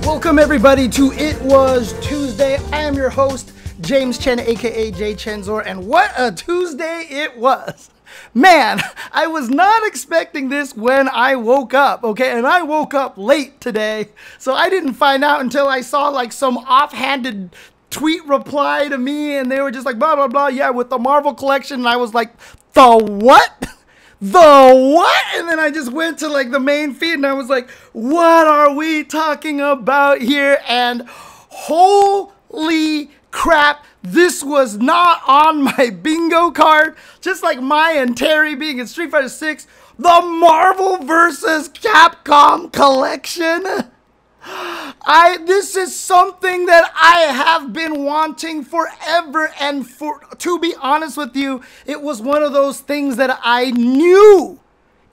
Welcome everybody to It Was Tuesday. I am your host, James Chen, aka J Chenzor, and what a Tuesday it was. Man, I was not expecting this when I woke up, okay? And I woke up late today, so I didn't find out until I saw like some offhanded tweet reply to me, and they were just like, blah, blah, blah, yeah, with the Marvel collection, and I was like, the what? The what? And then I just went to like the main feed and I was like, what are we talking about here? And holy crap, this was not on my bingo card. Just like Maya and Terry being in Street Fighter 6, the Marvel vs. Capcom collection. This is something that I have been wanting forever, and to be honest with you, it was one of those things that I knew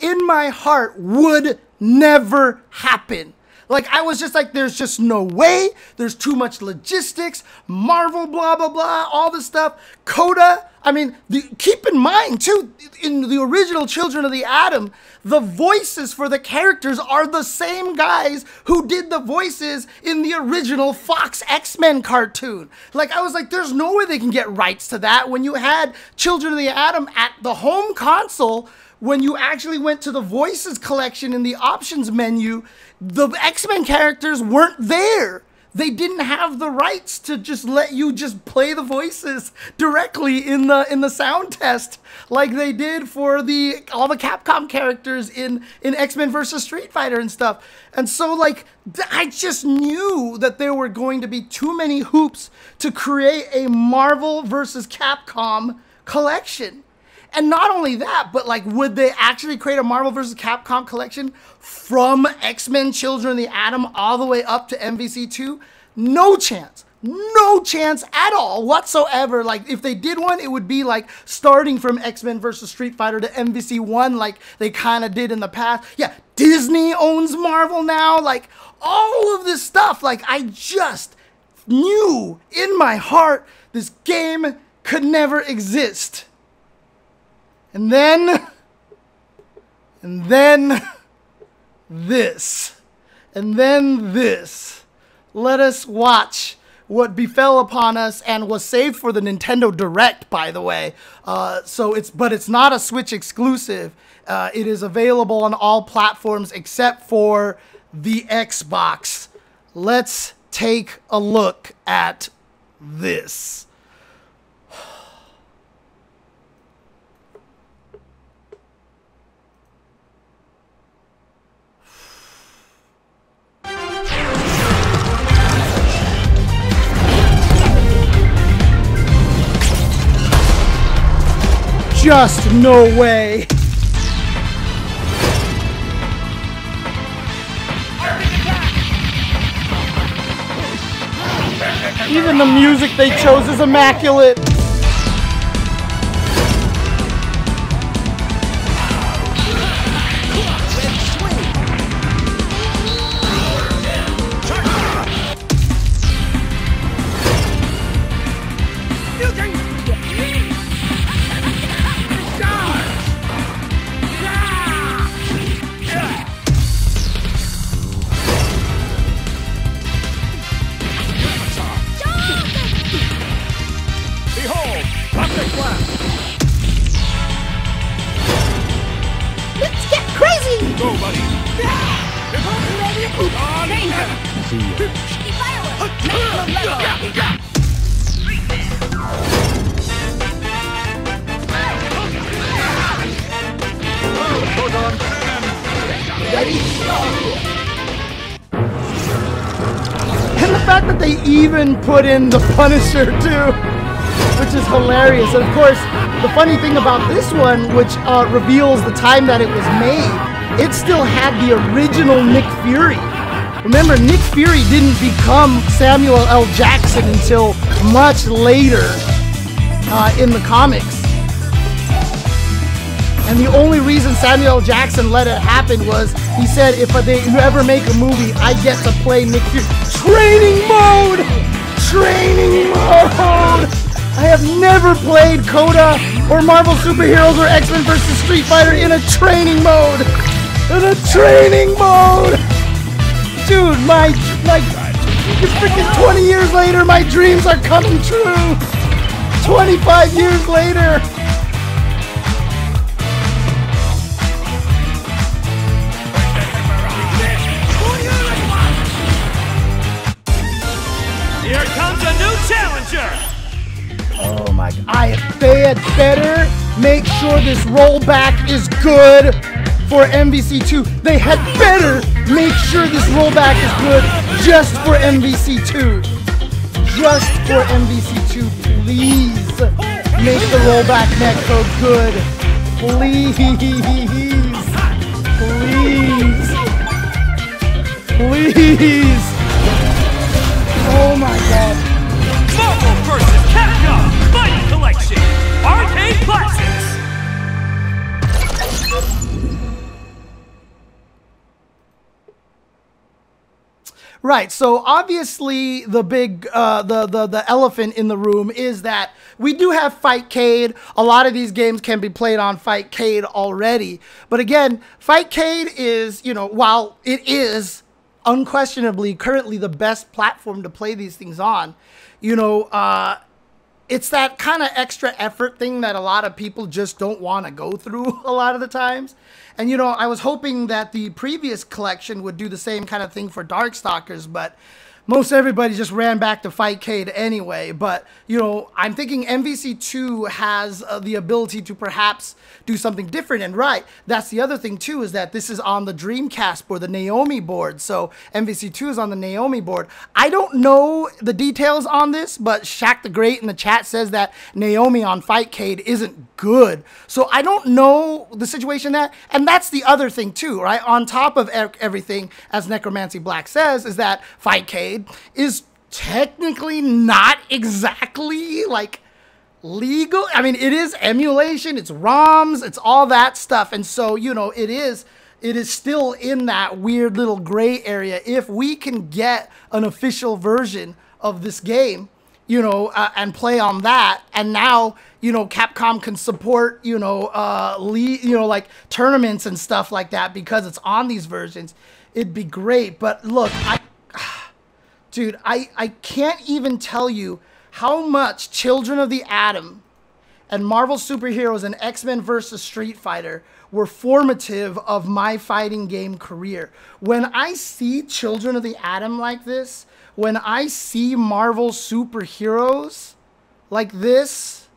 in my heart would never happen. Like, I was just like, there's just no way. There's too much logistics, Marvel, blah, blah, blah, all this stuff. COTA, I mean, keep in mind, too, in the original Children of the Atom, the voices for the characters are the same guys who did the voices in the original Fox X-Men cartoon. Like, I was like, there's no way they can get rights to that. When you had Children of the Atom at the home console, when you actually went to the voices collection in the options menu, the X-Men characters weren't there. They didn't have the rights to just let you just play the voices directly in the sound test like they did for all the Capcom characters in X-Men vs. Street Fighter and stuff. And so like I just knew that there were going to be too many hoops to create a Marvel vs. Capcom collection. And not only that, but like, would they actually create a Marvel vs. Capcom collection from X-Men Children of the Atom all the way up to MVC2? No chance. No chance at all whatsoever. Like, if they did one, it would be like starting from X-Men vs. Street Fighter to MVC1 like they kind of did in the past. Yeah, Disney owns Marvel now. Like, all of this stuff. Like, I just knew in my heart this game could never exist. And then this. Let us watch what befell upon us and was saved for the Nintendo Direct, by the way. But it's not a Switch exclusive. It is available on all platforms except for the Xbox. Let's take a look at this. Just no way. Even the music they chose is immaculate. And the fact that they even put in the Punisher too, which is hilarious. And of course, the funny thing about this one, which reveals the time that it was made, it still had the original Nick Fury. Remember, Nick Fury didn't become Samuel L. Jackson until much later in the comics. And the only reason Samuel L. Jackson let it happen was he said, if you ever make a movie, I get to play Nick Fury. Training mode! Training mode! I have never played COTA or Marvel Superheroes or X-Men vs. Street Fighter in a training mode! In a training mode! Dude, Freaking 20 years later, my dreams are coming true. 25 years later. Here comes a new challenger. Oh my God. They had better make sure this rollback is good for MVC2. They had better make sure this rollback is good just for MVC2. Just for MVC2, please make the rollback netcode good. Please. Please. Please. Oh my God. Marvel vs. Capcom Fighting Collection Arcade Classics. Right, so obviously the big, the elephant in the room is that we do have Fightcade. A lot of these games can be played on Fightcade already. But again, Fightcade is, you know, while it is unquestionably currently the best platform to play these things on, you know, it's that kind of extra effort thing that a lot of people just don't want to go through a lot of the times. And, you know, I was hoping that the previous collection would do the same kind of thing for Darkstalkers, but most everybody just ran back to Fightcade anyway. But, you know, I'm thinking MVC2 has the ability to perhaps do something different. And right, that's the other thing too, is that this is on the Dreamcast board, the Naomi board. So MVC2 is on the Naomi board. I don't know the details on this, but Shaq the Great in the chat says that Naomi on Fightcade isn't good. So I don't know the situation that, and that's the other thing too, right? On top of everything, as Necromancy Black says, is that Fightcade is technically not exactly like legal. I mean, it is emulation, it's ROMs, it's all that stuff. And so, you know, it is still in that weird little gray area. If we can get an official version of this game, you know, and play on that, and now, you know, Capcom can support, you know, like tournaments and stuff like that because it's on these versions, it'd be great. But look, dude, I can't even tell you how much Children of the Atom and Marvel Superheroes and X-Men vs. Street Fighter were formative of my fighting game career. When I see Children of the Atom like this, when I see Marvel Superheroes like this,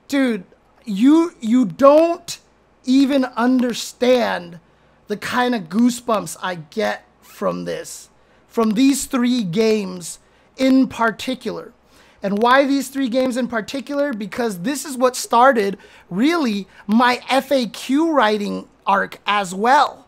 dude, you don't even understand the kind of goosebumps I get from this. From these three games in particular. And why these three games in particular? Because this is what started, really, my FAQ writing arc as well.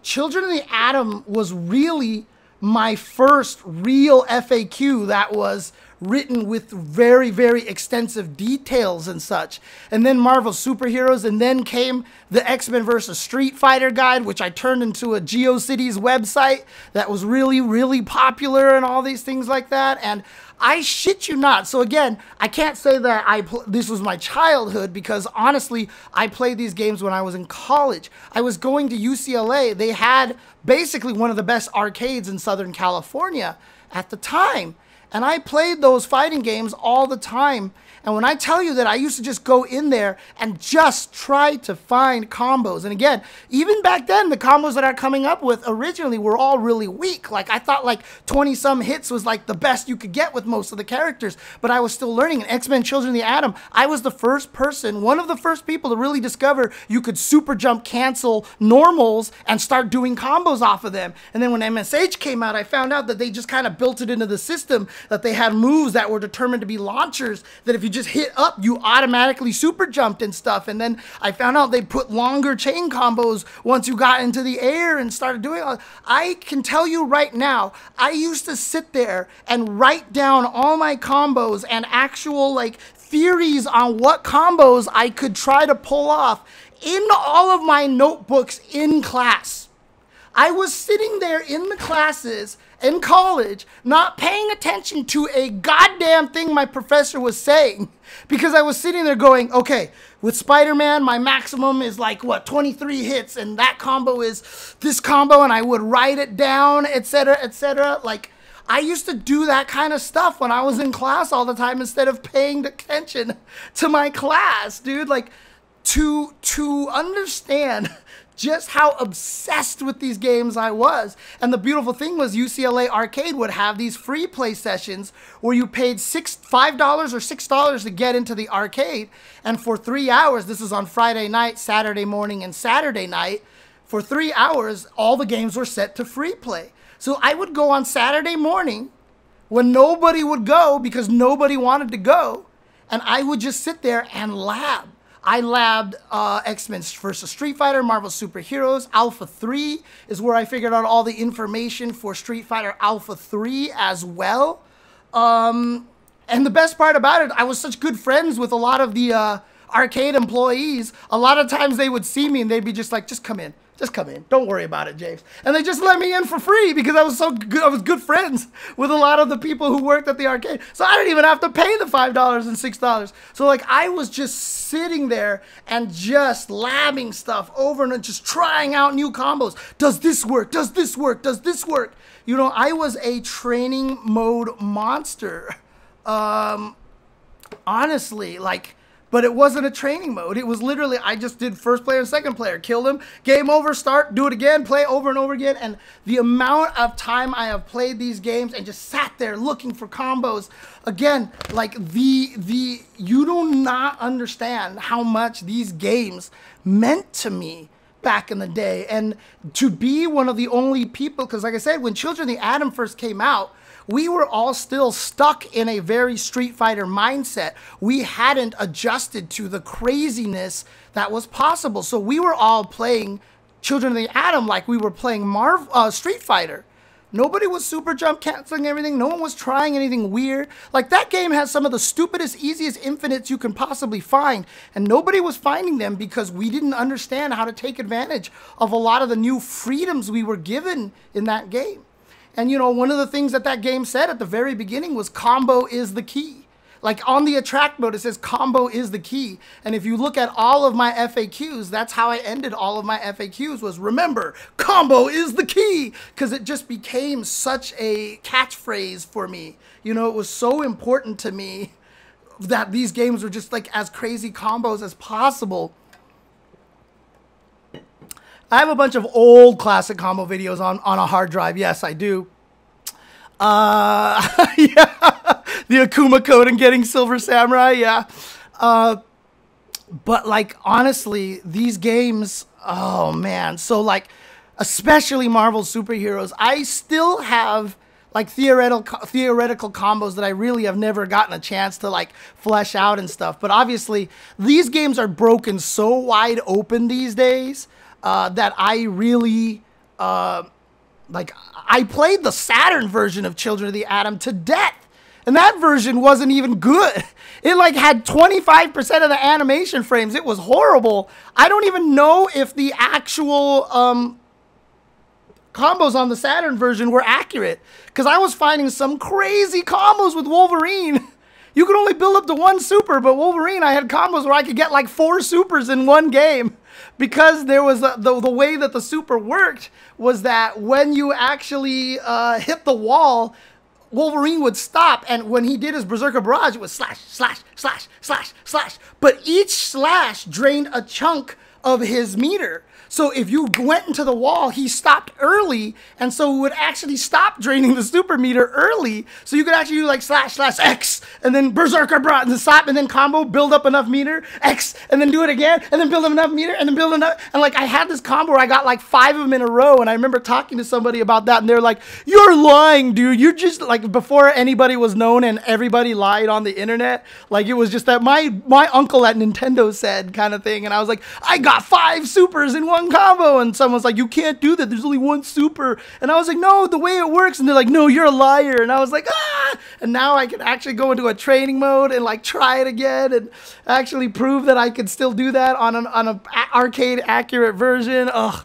Children of the Atom was really my first real FAQ that was written with very, very extensive details and such. And then Marvel Superheroes, and then came the X-Men vs. Street Fighter guide, which I turned into a GeoCities website that was really, really popular and all these things like that. And I shit you not. So again, I can't say that this was my childhood, because honestly, I played these games when I was in college. I was going to UCLA. They had basically one of the best arcades in Southern California at the time. And I played those fighting games all the time. And when I tell you that I used to just go in there and just try to find combos. And again, even back then, the combos that I'm coming up with originally were all really weak. Like, I thought like 20 some hits was like the best you could get with most of the characters. But I was still learning. In X-Men Children of the Atom, I was the first person, one of the first people to really discover you could super jump cancel normals and start doing combos off of them. And then when MSH came out, I found out that they just kind of built it into the system, that they had moves that were determined to be launchers, that if you just hit up, you automatically super jumped and stuff. And then I found out they put longer chain combos once you got into the air and started doing all. I can tell you right now, I used to sit there and write down all my combos and actual like theories on what combos I could try to pull off in all of my notebooks in class. I was sitting there in the classes in college, not paying attention to a goddamn thing my professor was saying, because I was sitting there going, okay, with Spider-Man, my maximum is like, what, 23 hits, and that combo is this combo, and I would write it down, etc., etc. Like, I used to do that kind of stuff when I was in class all the time instead of paying attention to my class, dude. Like, to understand just how obsessed with these games I was. And the beautiful thing was UCLA Arcade would have these free play sessions where you paid $5 or $6 to get into the arcade. And for 3 hours, this is on Friday night, Saturday morning, and Saturday night, for 3 hours, all the games were set to free play. So I would go on Saturday morning when nobody would go because nobody wanted to go. And I would just sit there and lab. I labbed X-Men vs. Street Fighter, Marvel Superheroes. Alpha 3 is where I figured out all the information for Street Fighter Alpha 3 as well. And the best part about it, I was such good friends with a lot of the arcade employees. A lot of times they would see me and they'd be just like, just come in. Just come in. Don't worry about it, James. And they just let me in for free because I was so good. I was good friends with a lot of the people who worked at the arcade. So I didn't even have to pay the $5 and $6. So like I was just sitting there and just labbing stuff over and just trying out new combos. Does this work? Does this work? Does this work? You know, I was a training mode monster. Honestly, like, but it wasn't a training mode. It was literally, I just did first player and second player. Killed him, game over, start, do it again, play over and over again. And the amount of time I have played these games and just sat there looking for combos. Again, like you do not understand how much these games meant to me back in the day. And to be one of the only people, because like I said, when Children of the Atom first came out, we were all still stuck in a very Street Fighter mindset. We hadn't adjusted to the craziness that was possible. So we were all playing Children of the Atom like we were playing Street Fighter. Nobody was super jump canceling everything. No one was trying anything weird. Like, that game has some of the stupidest, easiest infinites you can possibly find. And nobody was finding them because we didn't understand how to take advantage of a lot of the new freedoms we were given in that game. And, you know, one of the things that game said at the very beginning was combo is the key. Like, on the attract mode, it says combo is the key. And if you look at all of my FAQs, that's how I ended all of my FAQs was, remember, combo is the key. Because it just became such a catchphrase for me. You know, it was so important to me that these games were just, like, as crazy combos as possible. I have a bunch of old classic combo videos on a hard drive. Yes, I do. Yeah, the Akuma code and getting Silver Samurai. Yeah. But like, honestly, these games, oh man. So like, especially Marvel Superheroes, I still have like theoretical combos that I really have never gotten a chance to like flesh out and stuff. But obviously, these games are broken so wide open these days. That I really, like, I played the Saturn version of Children of the Atom to death. And that version wasn't even good. It, like, had 25% of the animation frames. It was horrible. I don't even know if the actual combos on the Saturn version were accurate. Because I was finding some crazy combos with Wolverine. You could only build up to 1 super, but Wolverine, I had combos where I could get, like, 4 supers in one game. Because there was the way that the super worked was that when you actually hit the wall, Wolverine would stop, and when he did his Berserker Barrage, it was slash, slash, slash, slash, slash. But each slash drained a chunk of his meter. So if you went into the wall, he stopped early, and so it would actually stop draining the super meter early. So you could actually do like slash, slash, X, and then Berserker Barrage, and then stop, and then combo, build up enough meter, X, and then do it again, and then build up enough meter, and then build enough. And like, I had this combo where I got like 5 of them in a row, and I remember talking to somebody about that, and they're like, you're lying, dude. You're just like, before anybody was known and everybody lied on the internet, like it was just that my uncle at Nintendo said kind of thing, and I was like, I got 5 supers in one combo, and someone's like, you can't do that, there's only 1 super. And I was like, no, the way it works. And they're like, no, you're a liar. And I was like, ah. And now I can actually go into a training mode and like try it again and actually prove that I could still do that on an arcade accurate version. Oh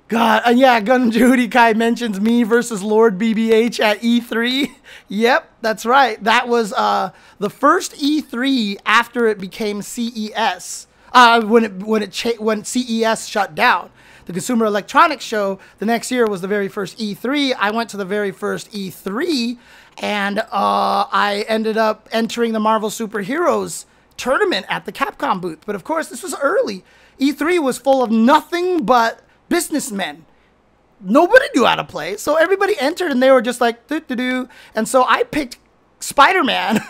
god. And yeah, Gun Judy Kai mentions me versus LordBBH at E3. Yep, that's right. That was the first E3 after it became CES. When CES shut down. the Consumer Electronics Show. The next year was the very first E3. I went to the very first E3, and I ended up entering the Marvel Superheroes tournament at the Capcom booth. But of course, this was early. E3 was full of nothing but businessmen. Nobody knew how to play, so everybody entered, and they were just like, doo-doo-doo. And so I picked Spider-Man.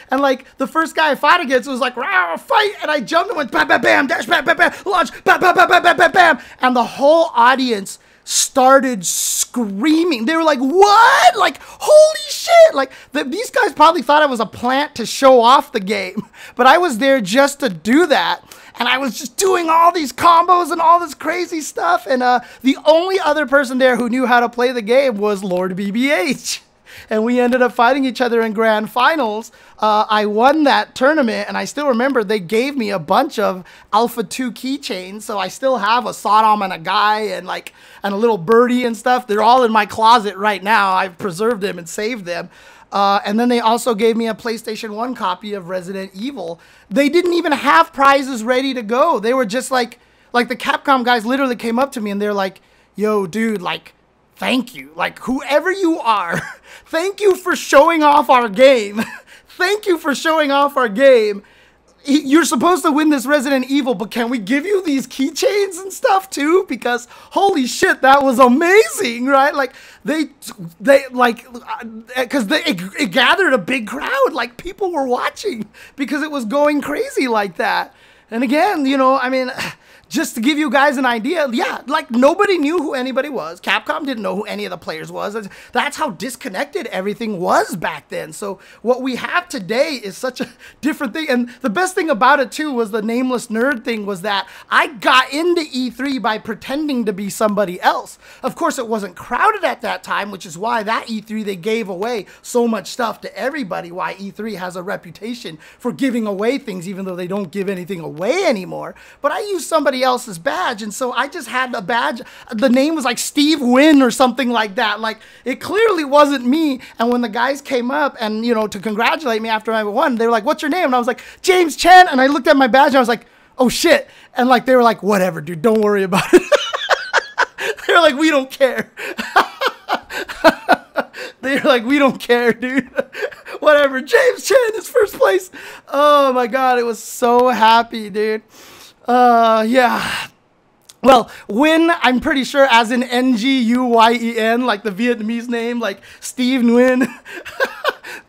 And like the first guy I fought against was like, "Rah, fight!" And I jumped and went bam, bam, bam, dash, bam, bam, bam, launch, bam, bam, bam, bam, bam, bam, bam. And the whole audience started screaming. They were like, "What? Like, holy shit!" Like these guys probably thought I was a plant to show off the game, but I was there just to do that. And I was just doing all these combos and all this crazy stuff. And the only other person there who knew how to play the game was LordBBH. And we ended up fighting each other in grand finals. I won that tournament, and I still remember they gave me a bunch of Alpha 2 keychains, so I still have a Sodom and a guy and a little birdie and stuff. They're all in my closet right now. I've preserved them and saved them. And then they also gave me a PlayStation 1 copy of Resident Evil. They didn't even have prizes ready to go. They were just like the Capcom guys literally came up to me and they're like, "Yo, dude, like, thank you. Like, whoever you are, thank you for showing off our game. Thank you for showing off our game. You're supposed to win this Resident Evil, but can we give you these keychains and stuff too? Because holy shit, that was amazing, right?" Like it gathered a big crowd. Like people were watching because it was going crazy like that. And again, you know, I mean, just to give you guys an idea, yeah, like nobody knew who anybody was. Capcom didn't know who any of the players was. That's how disconnected everything was back then. So what we have today is such a different thing. And the best thing about it too was the nameless nerd thing was that I got into E3 by pretending to be somebody else. Of course, it wasn't crowded at that time, which is why that E3 they gave away so much stuff to everybody, why E3 has a reputation for giving away things even though they don't give anything away anymore. But I used somebody else's badge, and so I just had a badge. The name was like Steve Wynn or something like that. Like it clearly wasn't me. And when the guys came up and, you know, to congratulate me after I won, they were like, "What's your name?" And I was like, "James Chen." And I looked at my badge and I was like, "Oh shit." And like they were like, "Whatever, dude, don't worry about it." They were like, "We don't care." They were like, "We don't care, dude." Whatever. James Chen is first place. Oh my god, it was so happy, dude. Yeah. Well, Nguyen, I'm pretty sure as in Nguyen, like the Vietnamese name, like Steve Nguyen.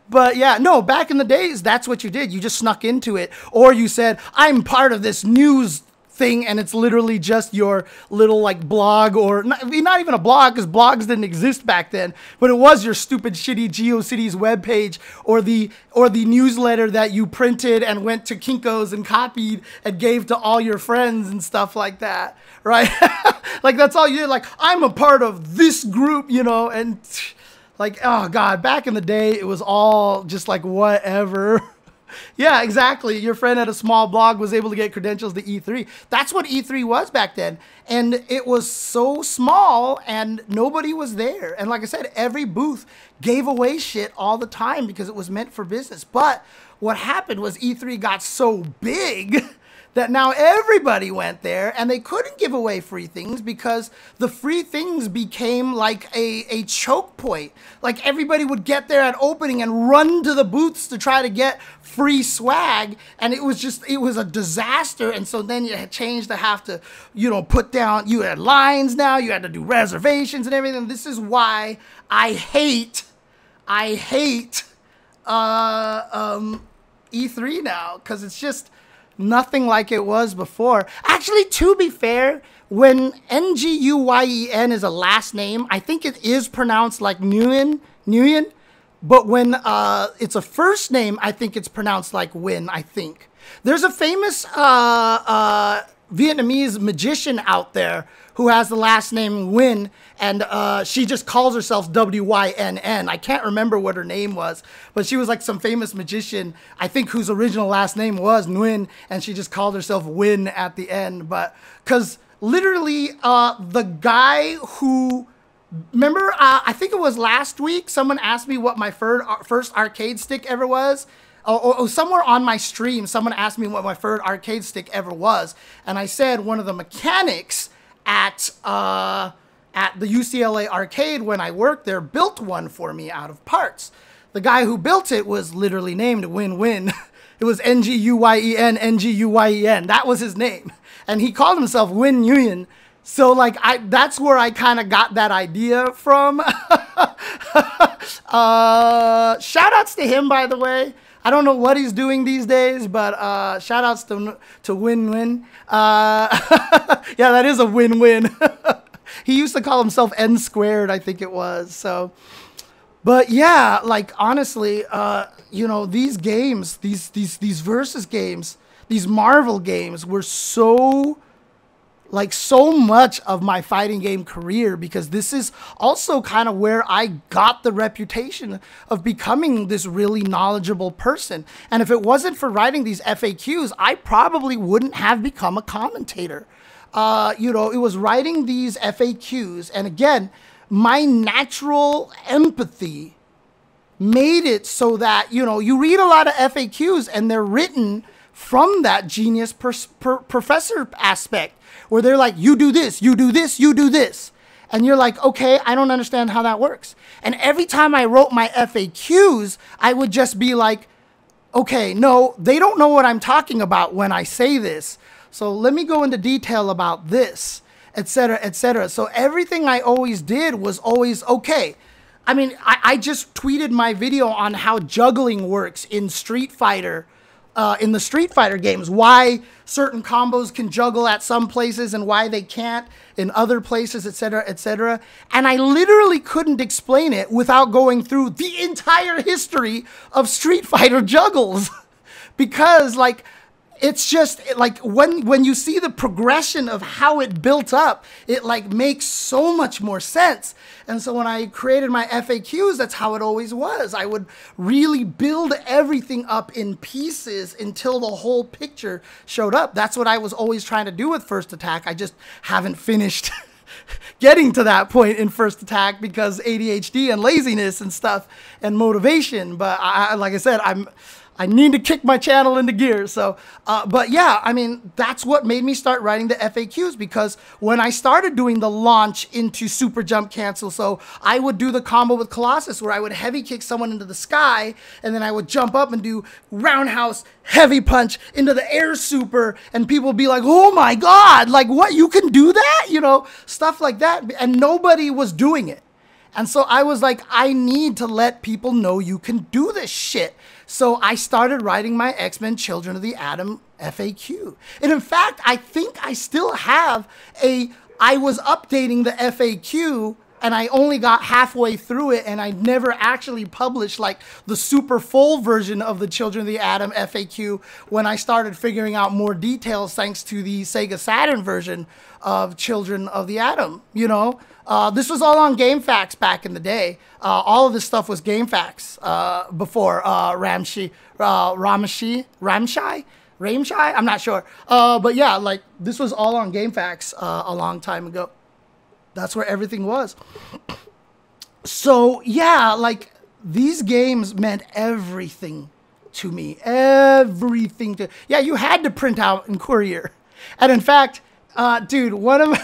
But yeah, no, back in the days, that's what you did. You just snuck into it. Or you said, "I'm part of this news thing," and it's literally just your little like blog, or not even a blog because blogs didn't exist back then, but it was your stupid shitty GeoCities webpage or the newsletter that you printed and went to Kinko's and copied and gave to all your friends and stuff like that, right? Like that's all you did. Like, "I'm a part of this group," you know, and like, oh god, back in the day it was all just like whatever. Yeah, exactly. Your friend at a small blog was able to get credentials to E3. That's what E3 was back then. And it was so small and nobody was there. And like I said, every booth gave away shit all the time because it was meant for business. But what happened was E3 got so big that now everybody went there and they couldn't give away free things because the free things became like a choke point. Like everybody would get there at opening and run to the booths to try to get free swag, and it was a disaster. And so then you had changed to have to, you know, put down, you had lines now, you had to do reservations and everything. This is why I hate E3 now, because it's just nothing like it was before. Actually, to be fair, when Nguyen is a last name, I think it is pronounced like Nguyen. But when it's a first name, I think it's pronounced like Nguyen, I think. There's a famous Vietnamese magician out there who has the last name Nguyen, and she just calls herself W-Y-N-N. I can't remember what her name was, but she was like some famous magician, I think, whose original last name was Nguyen, and she just called herself Win at the end. But because literally the guy who, remember, I think it was last week, someone asked me what my first arcade stick ever was. Or somewhere on my stream, someone asked me what my first arcade stick ever was. And I said one of the mechanics at the UCLA arcade when I worked there built one for me out of parts. The guy who built it was literally named Win-Win. It was Nguyen, Nguyen. That was his name. And he called himself Win Nguyen. So like that's where I kind of got that idea from. Shout outs to him, by the way. I don't know what he's doing these days, but shout outs to Win-Win. Yeah, that is a win-win. He used to call himself N squared, I think it was. So, but yeah, like honestly, you know, these games, these versus games, these Marvel games were so much of my fighting game career, because this is also kind of where I got the reputation of becoming this really knowledgeable person. And if it wasn't for writing these FAQs, I probably wouldn't have become a commentator. You know, it was writing these FAQs, and again, my natural empathy made it so that, you know, you read a lot of FAQs and they're written from that genius professor aspect, where they're like, you do this, you do this, you do this. And you're like, okay, I don't understand how that works. And every time I wrote my FAQs, I would just be like, okay, no, they don't know what I'm talking about when I say this. So let me go into detail about this, etc., etc. So everything I always did was always okay. I mean, I just tweeted my video on how juggling works in Street Fighter, in the Street Fighter games, why certain combos can juggle at some places and why they can't in other places, etc., etc. And I literally couldn't explain it without going through the entire history of Street Fighter juggles. Because, like, it's just like when you see the progression of how it built up, it like makes so much more sense. And so when I created my FAQs, that's how it always was. I would really build everything up in pieces until the whole picture showed up. That's what I was always trying to do with First Attack. I just haven't finished getting to that point in First Attack because ADHD and laziness and stuff and motivation. But like I said, I need to kick my channel into gear. So, but yeah, I mean, that's what made me start writing the FAQs, because when I started doing the launch into super jump cancel, so I would do the combo with Colossus where I would heavy kick someone into the sky, and then I would jump up and do roundhouse heavy punch into the air super, and people would be like, oh my God, like what, you can do that? You know, stuff like that. And nobody was doing it. And so I was like, I need to let people know you can do this shit. So I started writing my X-Men Children of the Atom FAQ. And in fact, I think I still have I was updating the FAQ and I only got halfway through it, and I never actually published like the super full version of the Children of the Atom FAQ when I started figuring out more details thanks to the Sega Saturn version of Children of the Atom, you know? This was all on GameFAQs back in the day. All of this stuff was GameFAQs before Ramshai? I'm not sure. But yeah, like this was all on GameFAQs a long time ago. That's where everything was. So yeah, like these games meant everything to me. Everything to, yeah, you had to print out in Courier. And in fact, dude, one of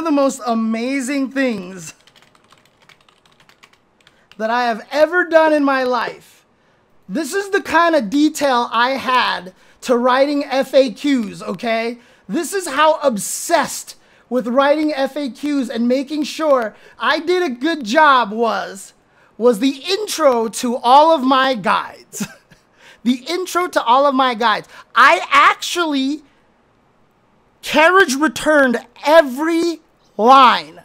the most amazing things that I have ever done in my life. This is the kind of detail I had to writing FAQs, okay? This is how obsessed with writing FAQs and making sure I did a good job was the intro to all of my guides. The intro to all of my guides. I actually carriage returned every line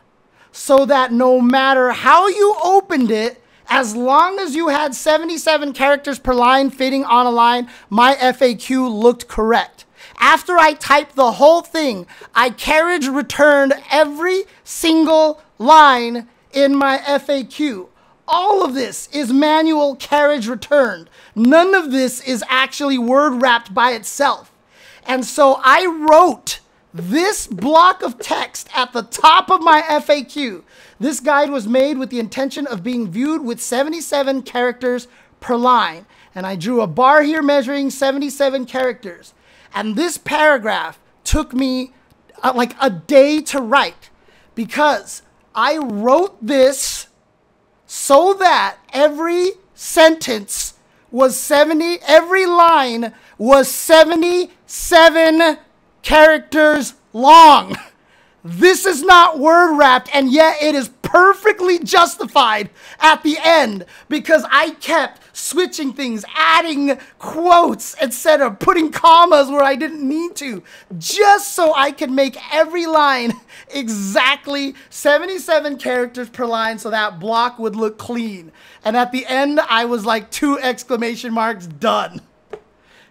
so that no matter how you opened it, as long as you had 77 characters per line fitting on a line, my FAQ looked correct. After I typed the whole thing, I carriage returned every single line in my FAQ. All of this is manual carriage returned. None of this is actually word wrapped by itself. And so I wrote this block of text at the top of my FAQ. This guide was made with the intention of being viewed with 77 characters per line. And I drew a bar here measuring 77 characters. And this paragraph took me like a day to write, because I wrote this so that every sentence was every line was 77 characters long. This is not word wrapped, and yet it is perfectly justified at the end, because I kept switching things, adding quotes, etc., putting commas where I didn't need to, just so I could make every line exactly 77 characters per line so that block would look clean. And at the end, I was like 2 exclamation marks done.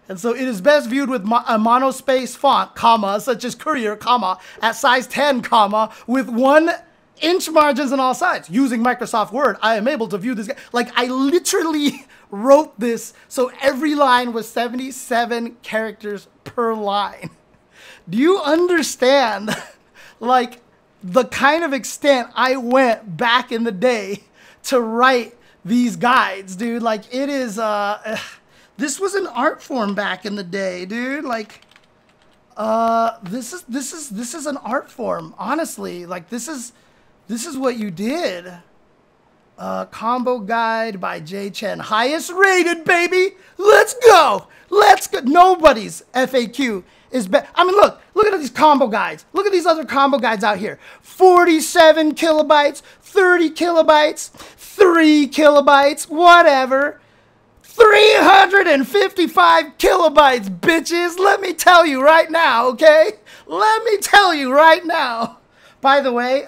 And so it is best viewed with a monospace font, comma, such as Courier, comma, at size 10, comma, with 1-inch margins on all sides. Using Microsoft Word, I am able to view this. Like, I literally wrote this so every line was 77 characters per line. Do you understand, like, the kind of extent I went back in the day to write these guides, dude? Like, it is, this was an art form back in the day, dude. Like, this is an art form, honestly. Like, this is what you did. Combo guide by J Chen, highest rated, baby. Let's go. Let's go. Nobody's FAQ is better. I mean, look at these combo guides. Look at these other combo guides out here. 47 kilobytes, 30 kilobytes, 3 kilobytes, whatever. 355 kilobytes, bitches. Let me tell you right now, okay? Let me tell you right now. By the way,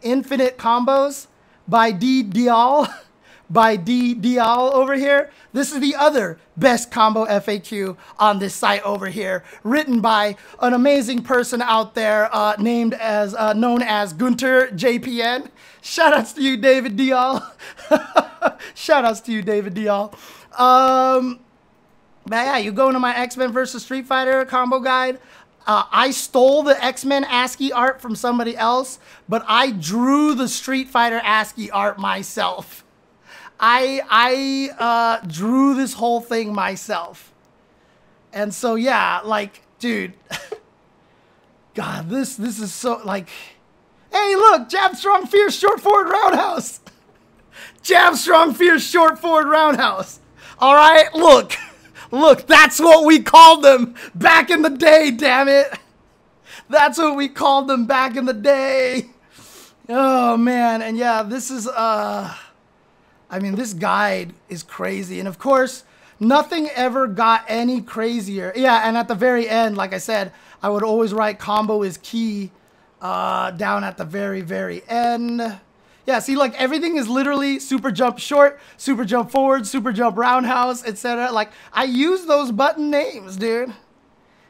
Infinite Combos by D. Dial over here. This is the other best combo FAQ on this site over here, written by an amazing person out there known as Gunter JPN. Shoutouts to you, David Dial. Shoutouts to you, David Dial. But yeah, you go into my X-Men versus Street Fighter combo guide. I stole the X-Men ASCII art from somebody else, but I drew the Street Fighter ASCII art myself. I drew this whole thing myself. And so, yeah, like, dude, God, this is so, like, hey, look, jab, strong, fierce, short forward, roundhouse. Jab, strong, fierce, short forward, roundhouse. All right, look, that's what we called them back in the day, damn it. That's what we called them back in the day. Oh, man, and yeah, this is, I mean, this guide is crazy. And of course, nothing ever got any crazier. Yeah, and at the very end, like I said, I would always write combo is key down at the very, very end. Yeah, see, like, everything is literally super jump short, super jump forward, super jump roundhouse, etc. Like, I use those button names, dude.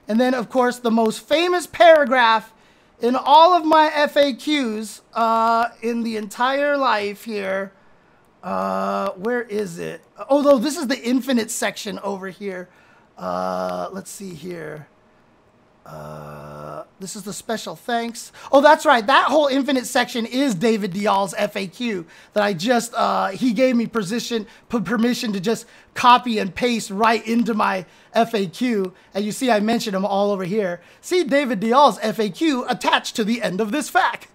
And then, of course, the most famous paragraph in all of my FAQs in the entire life here. Where is it? Although this is the infinite section over here. Let's see here. This is the special thanks. Oh, that's right. That whole infinite section is David Dial's FAQ that I just, he gave me permission to just copy and paste right into my FAQ. And you see, I mentioned them all over here. See David Dial's FAQ attached to the end of this FAQ.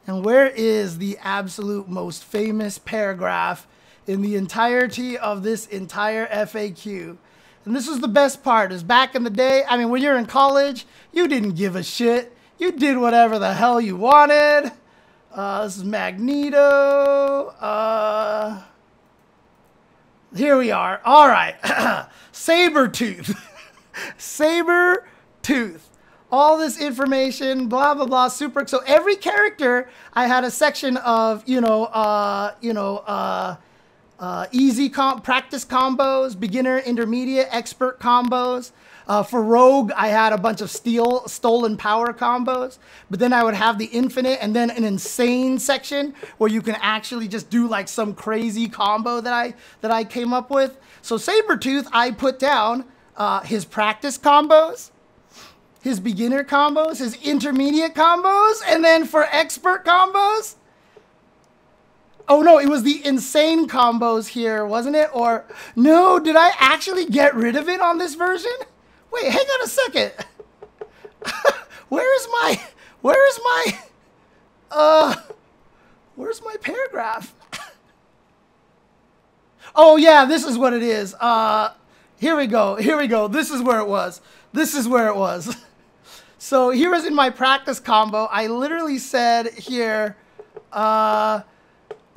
And where is the absolute most famous paragraph in the entirety of this entire FAQ? And this is the best part, is back in the day, I mean, when you're in college, you didn't give a shit. You did whatever the hell you wanted. This is Magneto. Here we are. All right. Sabretooth. Sabretooth. All this information, blah, blah, blah, super. So every character, I had a section of, easy practice combos, beginner, intermediate, expert combos. For Rogue, I had a bunch of stolen power combos, but then I would have the infinite and then an insane section where you can actually just do like some crazy combo that I came up with. So Sabretooth, I put down his practice combos, his beginner combos, his intermediate combos, and then for expert combos, Oh no, it was the insane combos here, wasn't it? Or no, did I actually get rid of it on this version? Wait, hang on a second. Where's my paragraph? Oh yeah, this is what it is. Here we go. This is where it was. So here is in my practice combo. I literally said here,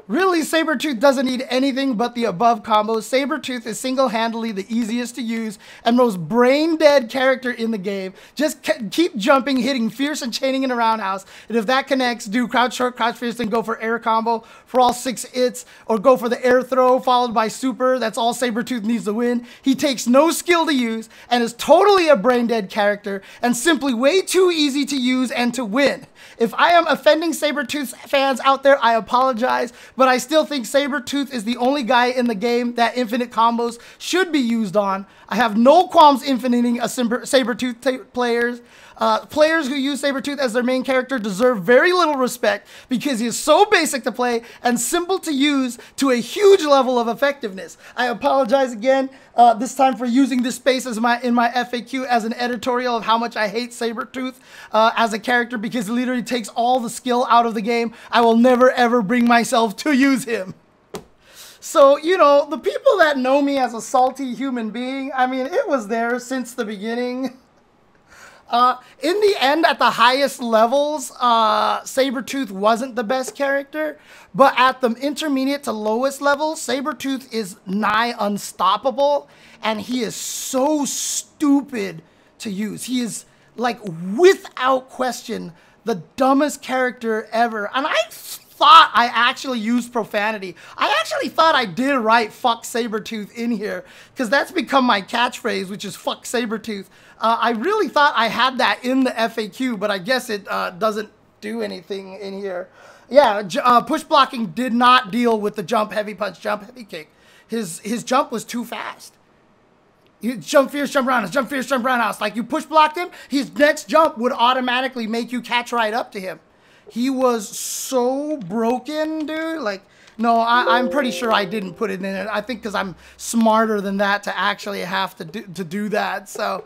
really, Sabretooth doesn't need anything but the above combos. Sabretooth is single-handedly the easiest to use and most brain-dead character in the game. Just keep jumping, hitting fierce and chaining in a roundhouse. And if that connects, do crouch short, crouch fierce, then go for air combo for all 6 hits, or go for the air throw followed by super. That's all Sabretooth needs to win. He takes no skill to use and is totally a brain-dead character and simply way too easy to use and to win. If I am offending Sabretooth fans out there, I apologize, but I still think Sabretooth is the only guy in the game that infinite combos should be used on. I have no qualms infiniting a Sabretooth players. Players who use Sabretooth as their main character deserve very little respect because he is so basic to play and simple to use to a huge level of effectiveness. I apologize again this time for using this space as in my FAQ as an editorial of how much I hate Sabretooth as a character because he literally takes all the skill out of the game. I will never ever bring myself to use him. So, you know, the people that know me as a salty human being, I mean, it was there since the beginning. In the end, at the highest levels, Sabretooth wasn't the best character, but at the intermediate to lowest levels, Sabretooth is nigh unstoppable, and he is so stupid to use. He is, like, without question, the dumbest character ever. And I thought I actually used profanity. I actually thought I did write "fuck Sabretooth" in here, because that's become my catchphrase, which is "fuck Sabretooth." I really thought I had that in the FAQ, but I guess it doesn't do anything in here. Yeah, push blocking did not deal with the jump, heavy punch, jump, heavy kick. His jump was too fast. You jump fierce, jump roundhouse, jump fierce, jump roundhouse. Like, you push blocked him, his next jump would automatically make you catch right up to him. He was so broken, dude. Like, no, I'm pretty sure I didn't put it in it. I think because I'm smarter than that to actually have to do that. So,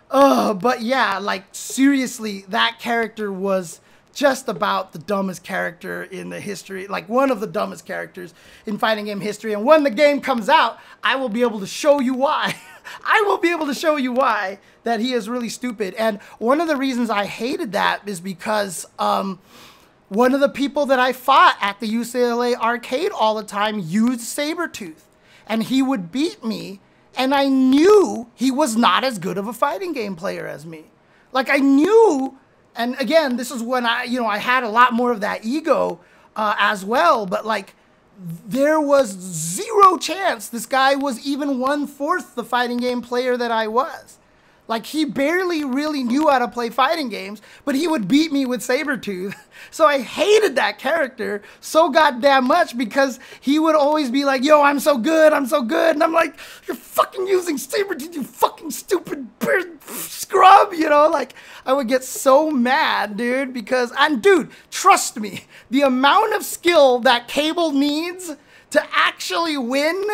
but yeah, like, seriously, that character was just about the dumbest character in the history, like one of the dumbest characters in fighting game history. And when the game comes out, I will be able to show you why. I will be able to show you why that he is really stupid. And one of the reasons I hated that is because one of the people that I fought at the UCLA arcade all the time used Sabretooth, and he would beat me, and I knew he was not as good of a fighting game player as me. Like, I knew, and again, this is when I had a lot more of that ego as well, but like, there was zero chance this guy was even 1/4 the fighting game player that I was. Like, he barely really knew how to play fighting games, but he would beat me with Sabretooth. So I hated that character so goddamn much because he would always be like, yo, I'm so good, I'm so good. And I'm like, you're fucking using Sabretooth, you fucking stupid scrub, you know? Like, I would get so mad, dude, because, and dude, trust me, the amount of skill that Cable needs to actually win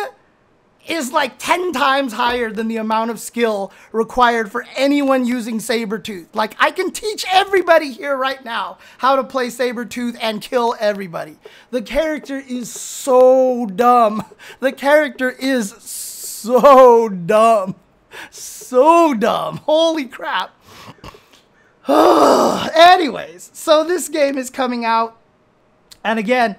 is like 10 times higher than the amount of skill required for anyone using Sabretooth. Like, I can teach everybody here right now how to play Sabretooth and kill everybody. The character is so dumb. The character is so dumb. So dumb. Holy crap. Anyways, so this game is coming out. And again,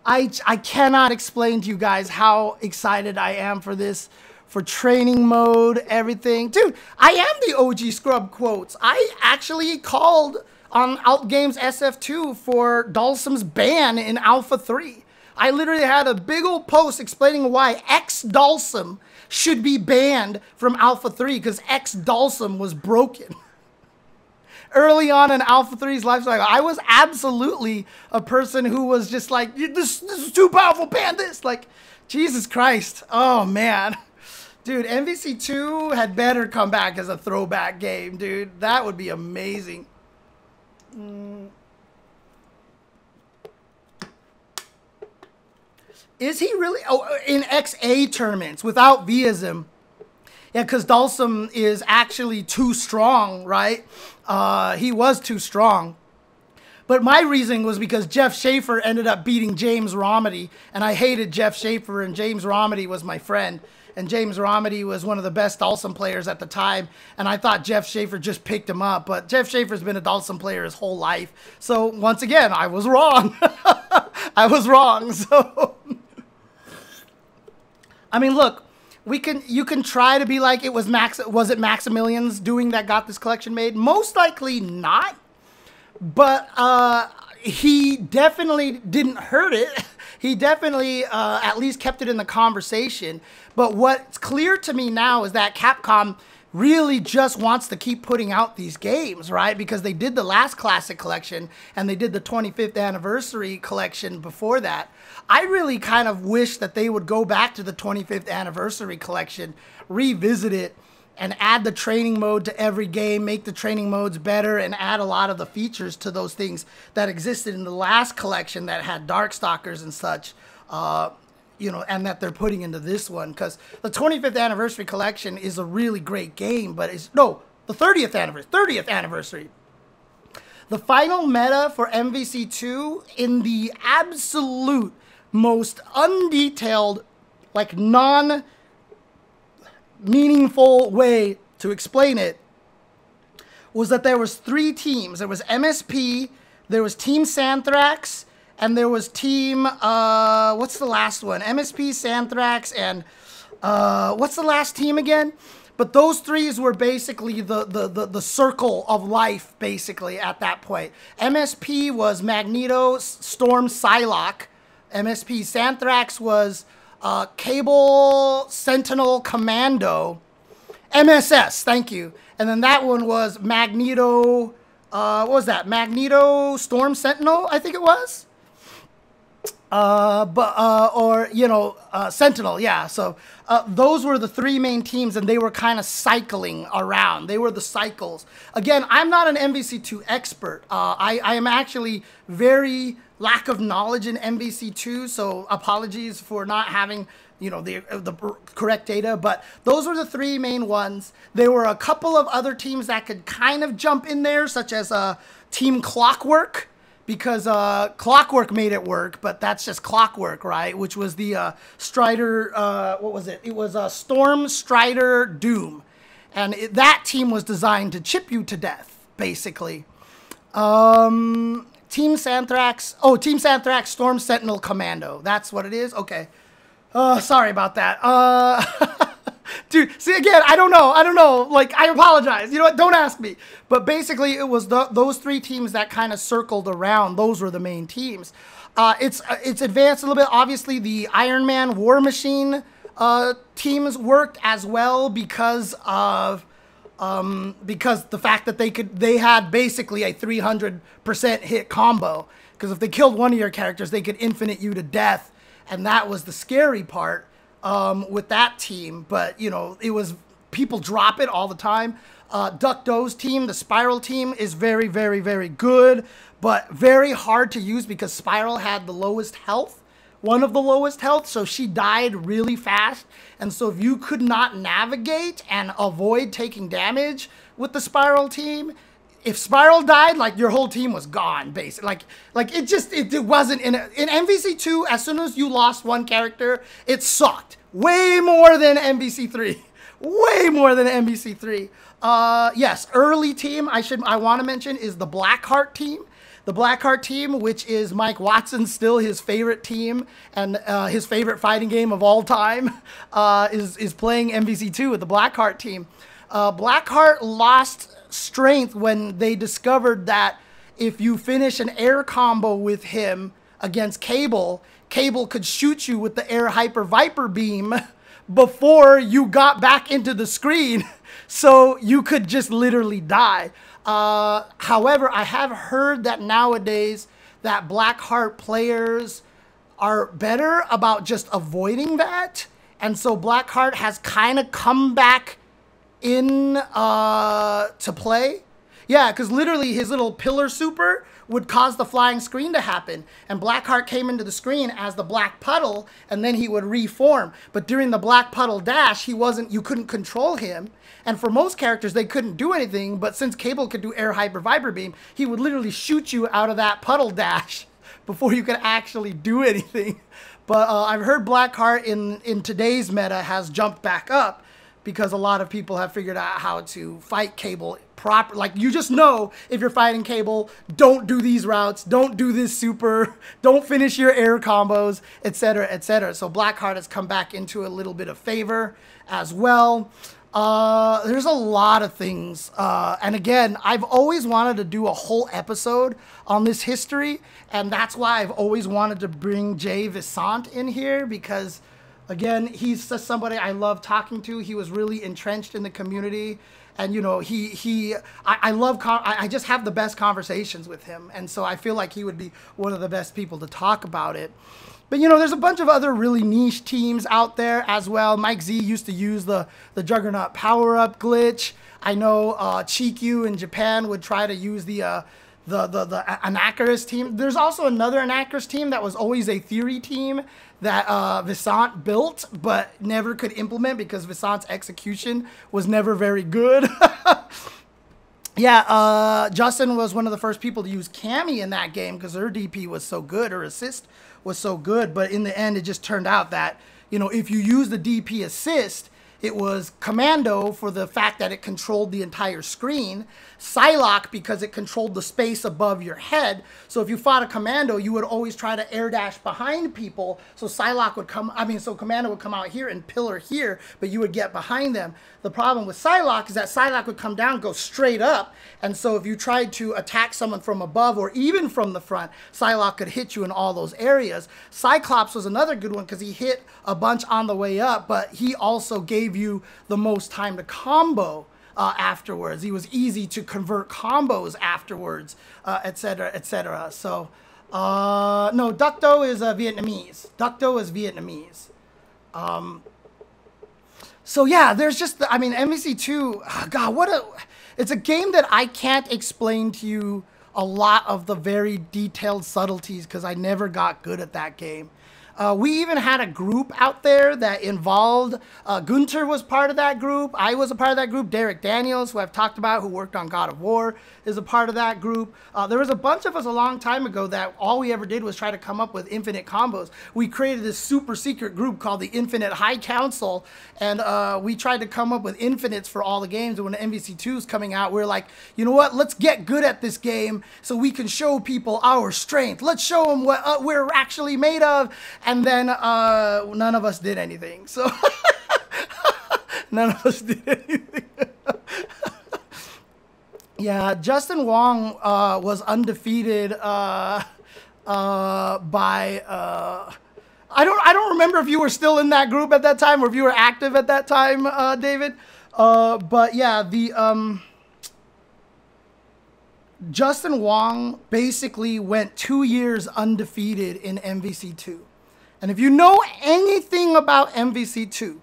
I cannot explain to you guys how excited I am for this, for training mode, everything. Dude, I am the OG Scrub Quotes. I actually called on XvSF 2 for Dhalsim's ban in Alpha 3. I literally had a big old post explaining why Dhalsim should be banned from Alpha 3 because Dhalsim was broken. Early on in Alpha 3's life cycle, I was absolutely a person who was just like, this is too powerful, ban this. Like, Jesus Christ. Oh, man. Dude, MVC2 had better come back as a throwback game, dude. That would be amazing. Is he really? Oh, in XA tournaments without Vism. Yeah, because Dhalsim is actually too strong, right? He was too strong. But my reasoning was because Jeff Schaefer ended up beating James Romedy, and I hated Jeff Schaefer, and James Romedy was my friend. And James Romedy was one of the best Dhalsim players at the time, and I thought Jeff Schaefer just picked him up. But Jeff Schaefer's been a Dhalsim player his whole life. So once again, I was wrong. I was wrong. So, I mean, look. You can try to be like was it Maximilian's doing that got this collection made? Most likely not, but he definitely didn't hurt it. He definitely at least kept it in the conversation. But what's clear to me now is that Capcom really just wants to keep putting out these games, right? Because they did the last Classic Collection and they did the 25th Anniversary Collection before that. I really kind of wish that they would go back to the 25th Anniversary Collection, revisit it, and add the training mode to every game, make the training modes better, and add a lot of the features to those things that existed in the last collection that had Darkstalkers and such, you know, and that they're putting into this one. Because the 25th Anniversary Collection is a really great game, but it's, no, the 30th Anniversary. The final meta for MVC2 in the absolute most undetailed, like non-meaningful way to explain it was that there was 3 teams. There was MSP, there was Team Santhrax, and there was Team, what's the last one? MSP, Santhrax, and what's the last team again? But those 3s were basically the circle of life, basically, at that point. MSP was Magneto, Storm, Psylocke. MSP Santhrax was Cable, Sentinel, Commando. MSS, thank you. And then that one was Magneto, what was that? Magneto, Storm, Sentinel, I think it was. Sentinel, yeah. So those were the 3 main teams, and they were kind of cycling around. They were the cycles. Again, I'm not an MVC2 expert. I am actually very lack of knowledge in MVC2, so apologies for not having, you know, the correct data. But those were the 3 main ones. There were a couple of other teams that could kind of jump in there, such as Team Clockwork, because Clockwork made it work, but that's just Clockwork, right? Which was the Strider, what was it? It was Storm, Strider, Doom. And that team was designed to chip you to death, basically. Team Santhrax, Team Santhrax, Storm, Sentinel, Commando. That's what it is? Okay. Sorry about that. Dude, see, again, I don't know. Like, I apologize. You know what? Don't ask me. But basically, it was those 3 teams that kind of circled around. Those were the main teams. It's advanced a little bit. Obviously, the Iron Man War Machine teams worked as well because of the fact that they had basically a 300% hit combo. Because if they killed one of your characters, they could infinite you to death, and that was the scary part. With that team, but you know, it was, people drop it all the time. Duck Doe's team, the Spiral team, is very, very, very good, but very hard to use because Spiral had the lowest health, one of the lowest health, so she died really fast. And so if you could not navigate and avoid taking damage with the Spiral team, if Spiral died, like, your whole team was gone, basically. Like it wasn't in MVC2. As soon as you lost one character, it sucked way more than MVC3. Way more than MVC3. Yes, early team I want to mention is the Blackheart team. The Blackheart team, which is Mike Watson, still his favorite team and his favorite fighting game of all time, is playing MVC2 with the Blackheart team. Blackheart lost strength when they discovered that if you finish an air combo with him against Cable, Cable could shoot you with the air hyper viper beam before you got back into the screen, so you could just literally die. However, I have heard that nowadays that Blackheart players are better about just avoiding that, and so Blackheart has kind of come back in to play. Yeah, because literally his little pillar super would cause the flying screen to happen. And Blackheart came into the screen as the black puddle, and then he would reform. But during the black puddle dash, you couldn't control him. And for most characters, they couldn't do anything. But since Cable could do air hyper viper beam, he would literally shoot you out of that puddle dash before you could actually do anything. But I've heard Blackheart in today's meta has jumped back up, because a lot of people have figured out how to fight Cable proper. Like, you just know if you're fighting Cable, don't do these routes, don't do this super, don't finish your air combos, etc., etc. So Blackheart has come back into a little bit of favor as well. There's a lot of things. And again, I've always wanted to do a whole episode on this history, and that's why I've always wanted to bring XvSF in here, because again, he's just somebody I love talking to. He was really entrenched in the community. And, you know, I just have the best conversations with him. And so I feel like he would be one of the best people to talk about it. But, you know, there's a bunch of other really niche teams out there as well. Mike Z used to use the Juggernaut power-up glitch. I know Chikyu in Japan would try to use the Anakaris team. There's also another Anakaris team that was always a theory team that XvSF built but never could implement because XvSF's execution was never very good. Yeah, Justin was one of the first people to use Cammy in that game because her DP was so good, her assist was so good, but in the end it just turned out that, you know, if you use the DP assist, it was Commando for the fact that it controlled the entire screen, Psylocke because it controlled the space above your head. So if you fought a Commando, you would always try to air dash behind people. So Psylocke would come, so Commando would come out here and pillar here, but you would get behind them. The problem with Psylocke is that Psylocke would come down, go straight up. And so if you tried to attack someone from above or even from the front, Psylocke could hit you in all those areas. Cyclops was another good one because he hit a bunch on the way up, but he also gave you the most time to combo afterwards. He was easy to convert combos afterwards, etc., etc. So, no, Ducto is Vietnamese. Ducto is Vietnamese. So yeah, there's just, I mean, MVC2, oh God, it's a game that I can't explain to you a lot of the very detailed subtleties because I never got good at that game. We even had a group out there that involved, Gunter was part of that group, I was a part of that group, Derek Daniels, who I've talked about, who worked on God of War, is a part of that group. There was a bunch of us a long time ago that all we ever did was try to come up with infinite combos. We created this super secret group called the Infinite High Council, and we tried to come up with infinites for all the games, and when MVC2 is coming out, we're like, you know what, let's get good at this game so we can show people our strength. Let's show them what we're actually made of. And then none of us did anything. So none of us did anything. Yeah, Justin Wong was undefeated by I don't remember if you were still in that group at that time or if you were active at that time, David. But yeah, the Justin Wong basically went 2 years undefeated in MVC2. And if you know anything about MVC2,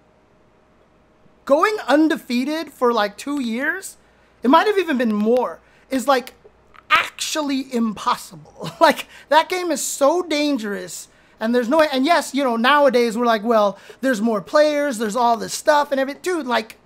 going undefeated for like 2 years, it might have even been more, is like actually impossible. Like, that game is so dangerous, and there's no, and yes, you know, nowadays we're like, well, there's more players, there's all this stuff and everything. Dude, like,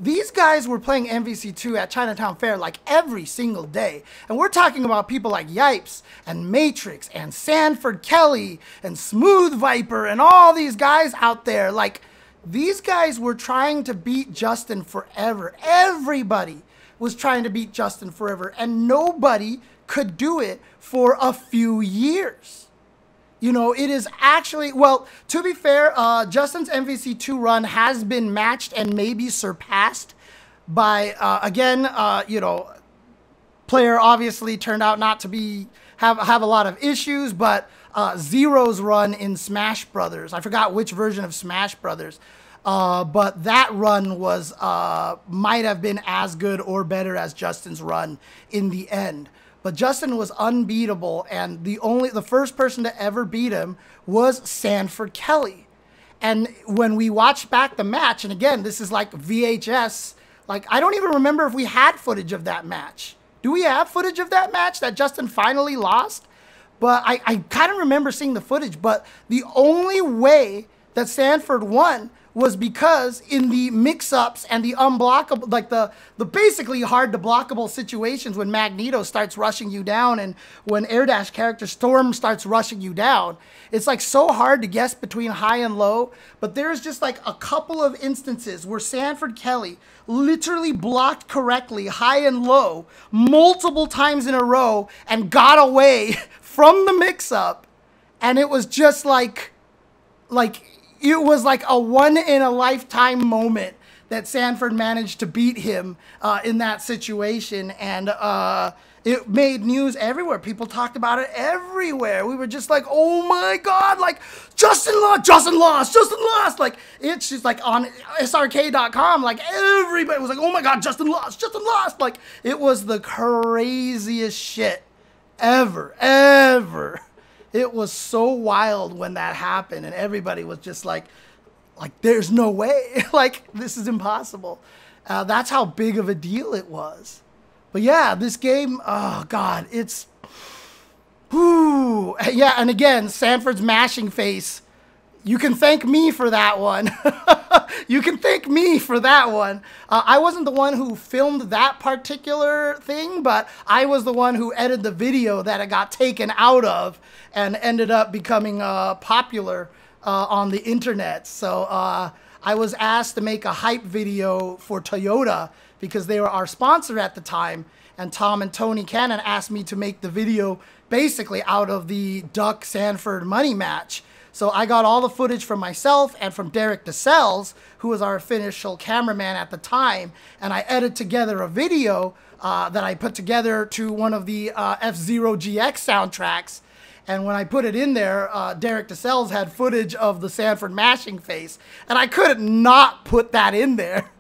these guys were playing MVC2 at Chinatown Fair like every single day. And we're talking about people like Yipes and Matrix and Sanford Kelly and Smooth Viper and all these guys out there. Like, these guys were trying to beat Justin forever. Everybody was trying to beat Justin forever. And nobody could do it for a few years. You know, it is actually, well, to be fair, Justin's MVC2 run has been matched and maybe surpassed by, again, you know, player obviously turned out not to be, have a lot of issues, but Zero's run in Smash Brothers, I forgot which version of Smash Brothers, but that run was, might have been as good or better as Justin's run in the end. But Justin was unbeatable, and the first person to ever beat him was Sanford Kelly. And when we watched back the match, and again, this is like VHS, like I don't even remember if we had footage of that match. Do we have footage of that match that Justin finally lost? But I kind of remember seeing the footage, but the only way that Sanford won was because in the mix-ups and the unblockable, like the basically hard to blockable situations when Magneto starts rushing you down and when Air Dash character Storm starts rushing you down, it's like so hard to guess between high and low. But there's just like a couple of instances where Sanford Kelly literally blocked correctly high and low multiple times in a row and got away from the mix-up, and it was just like it was like a one-in-a-lifetime moment that Sanford managed to beat him in that situation. And it made news everywhere. People talked about it everywhere. We were just like, oh my God, like, Justin lost. Like, it's just like on srk.com, like, everybody was like, oh my God, Justin lost. Like, it was the craziest shit ever. It was so wild when that happened, and everybody was just like there's no way. Like, this is impossible. That's how big of a deal it was. But yeah, this game, oh God, it's, whoo. Yeah, and again, Sanford's mashing face. You can thank me for that one. You can thank me for that one. I wasn't the one who filmed that particular thing, but I was the one who edited the video that it got taken out of and ended up becoming popular on the internet. So I was asked to make a hype video for Toyota because they were our sponsor at the time. And Tom and Tony Cannon asked me to make the video basically out of the Duck Sanford money match. So I got all the footage from myself and from Derek DeSells, who was our official cameraman at the time, and I edited together a video that I put together to one of the F-Zero GX soundtracks. And when I put it in there, Derek DeSells had footage of the Sanford mashing face, and I couldn't not put that in there.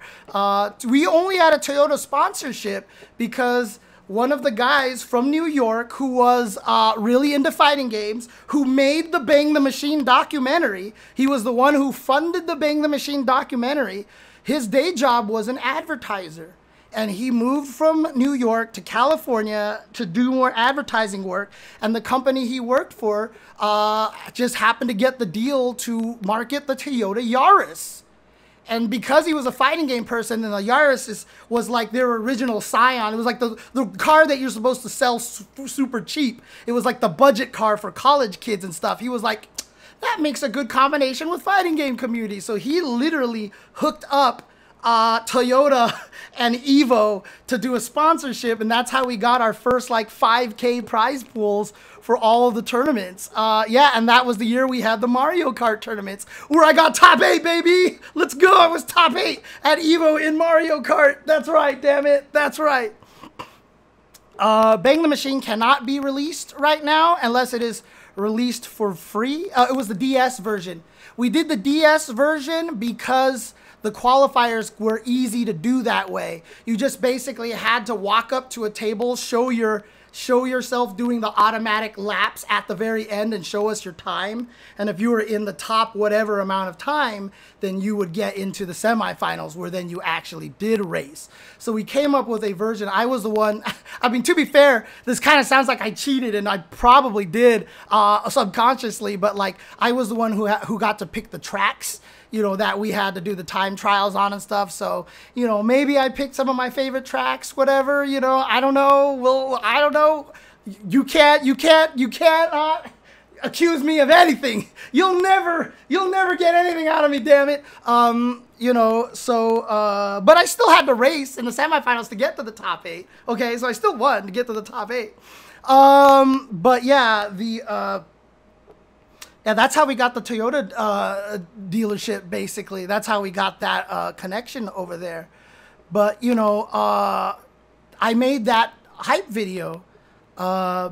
We only had a Toyota sponsorship because one of the guys from New York who was really into fighting games, who made the Bang the Machine documentary, he was the one who funded the Bang the Machine documentary. His day job was an advertiser. And he moved from New York to California to do more advertising work. And the company he worked for just happened to get the deal to market the Toyota Yaris. And because he was a fighting game person, and the Yaris was like their original Scion. It was like the car that you're supposed to sell super cheap. It was like the budget car for college kids and stuff. He was like, that makes a good combination with fighting game community. So he literally hooked up Toyota and Evo to do a sponsorship, and that's how we got our first like 5K prize pools for all of the tournaments. Yeah, and that was the year we had the Mario Kart tournaments where I got top 8, baby. Let's go. I was top 8 at Evo in Mario Kart. That's right, damn it. That's right. Bang the Machine cannot be released right now unless it is released for free. It was the DS version. We did the DS version because the qualifiers were easy to do that way. You just basically had to walk up to a table, show yourself doing the automatic laps at the very end and show us your time. And if you were in the top whatever amount of time, then you would get into the semifinals where then you actually did race. So we came up with a version. I was the one, I mean, to be fair, this kind of sounds like I cheated, and I probably did subconsciously, but like I was the one who got to pick the tracks, you know, that we had to do the time trials on and stuff. So, you know, maybe I picked some of my favorite tracks, whatever, you know, I don't know. Well, I don't know. You can't accuse me of anything. You'll never get anything out of me, damn it. You know, so, but I still had to race in the semifinals to get to the top 8. Okay, so I still won to get to the top 8. But yeah, yeah, that's how we got the Toyota dealership, basically. That's how we got that connection over there. But, you know, I made that hype video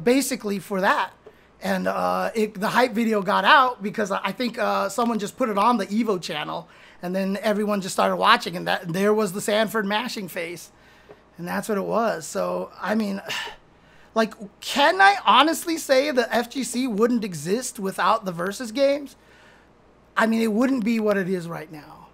basically for that. And the hype video got out because I think someone just put it on the Evo channel. And then everyone just started watching. And there was the Sanford mashing face. And that's what it was. So, I mean, like, can I honestly say the FGC wouldn't exist without the Versus games? I mean, it wouldn't be what it is right now.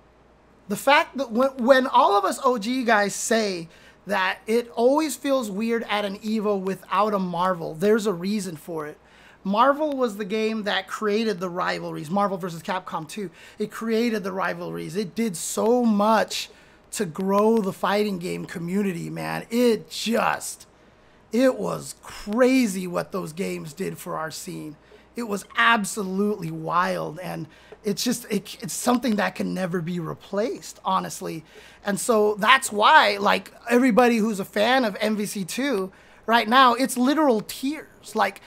The fact that when all of us OG guys say that it always feels weird at an Evo without a Marvel. There's a reason for it. Marvel was the game that created the rivalries. Marvel versus Capcom 2. It created the rivalries. It did so much to grow the fighting game community, man. It was crazy what those games did for our scene. It was absolutely wild, and it's something that can never be replaced, honestly. And so that's why, like, everybody who's a fan of MVC2 right now, it's literal tears. Like,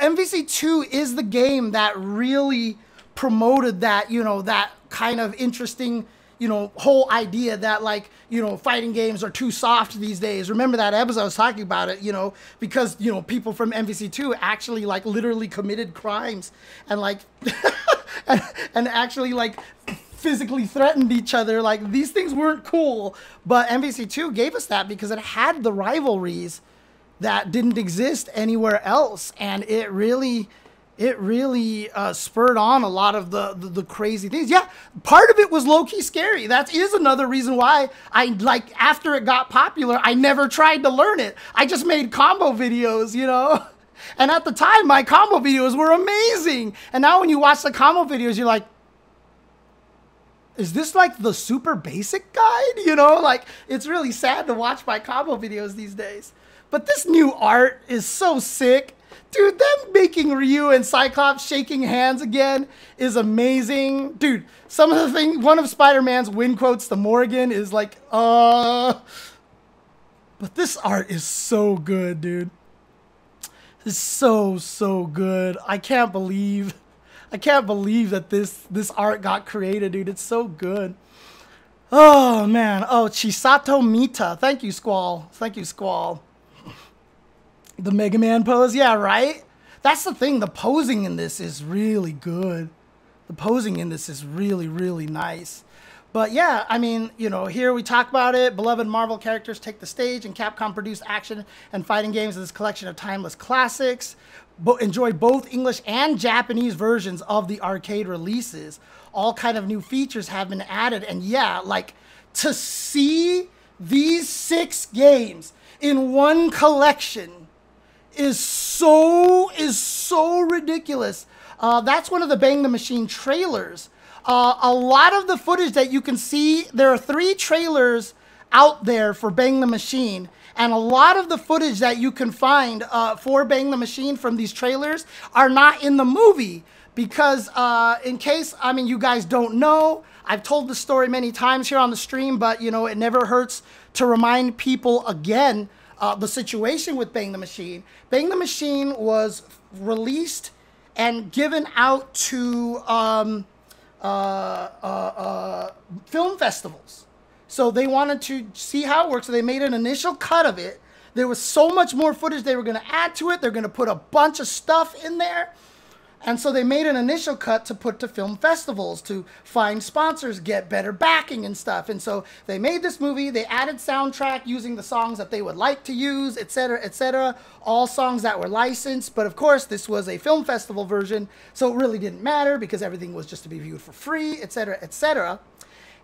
MVC2 is the game that really promoted that, you know, that kind of interesting, you know, whole idea that, like, you know, fighting games are too soft these days. Remember that episode I was talking about it, you know, because, you know, people from MVC2 actually, like, literally committed crimes and, like, and actually, like, physically threatened each other. Like, these things weren't cool, but MVC2 gave us that because it had the rivalries that didn't exist anywhere else, and it really spurred on a lot of the crazy things. Yeah, part of it was low-key scary. That is another reason why after it got popular, I never tried to learn it. I just made combo videos, you know? And at the time, my combo videos were amazing. And now when you watch the combo videos, you're like, is this like the super basic guide? You know, like, it's really sad to watch my combo videos these days. But this new art is so sick. Dude, them making Ryu and Cyclops shaking hands again is amazing. Dude, some of the things, one of Spider-Man's win quotes to Morgan is like, But this art is so good, dude. It's so good. I can't believe that this art got created, dude. It's so good. Oh, man. Oh, Chisato Mita. Thank you, Squall. Thank you, Squall. The Mega Man pose, yeah, right? That's the thing, the posing in this is really good. The posing in this is really, really nice. But yeah, I mean, you know, here we talk about it. Beloved Marvel characters take the stage, and Capcom produced action and fighting games in this collection of timeless classics. Enjoy both English and Japanese versions of the arcade releases. All kind of new features have been added. And yeah, like, to see these 6 games in one collection is so ridiculous. That's one of the Bang the Machine trailers. A lot of the footage that you can see, there are 3 trailers out there for Bang the Machine, and a lot of the footage that you can find for Bang the Machine from these trailers are not in the movie because in case, I mean, you guys don't know, I've told the story many times here on the stream, but, you know, it never hurts to remind people again the situation with Bang the Machine. Bang the Machine was released and given out to film festivals. So they wanted to see how it works, so they made an initial cut of it. There was so much more footage they were going to add to it. They're going to put a bunch of stuff in there. And so they made an initial cut to put to film festivals to find sponsors, get better backing and stuff. And so they made this movie. They added soundtrack using the songs that they would like to use, etc., etc. All songs that were licensed. But of course, this was a film festival version, so it really didn't matter because everything was just to be viewed for free, etc., etc.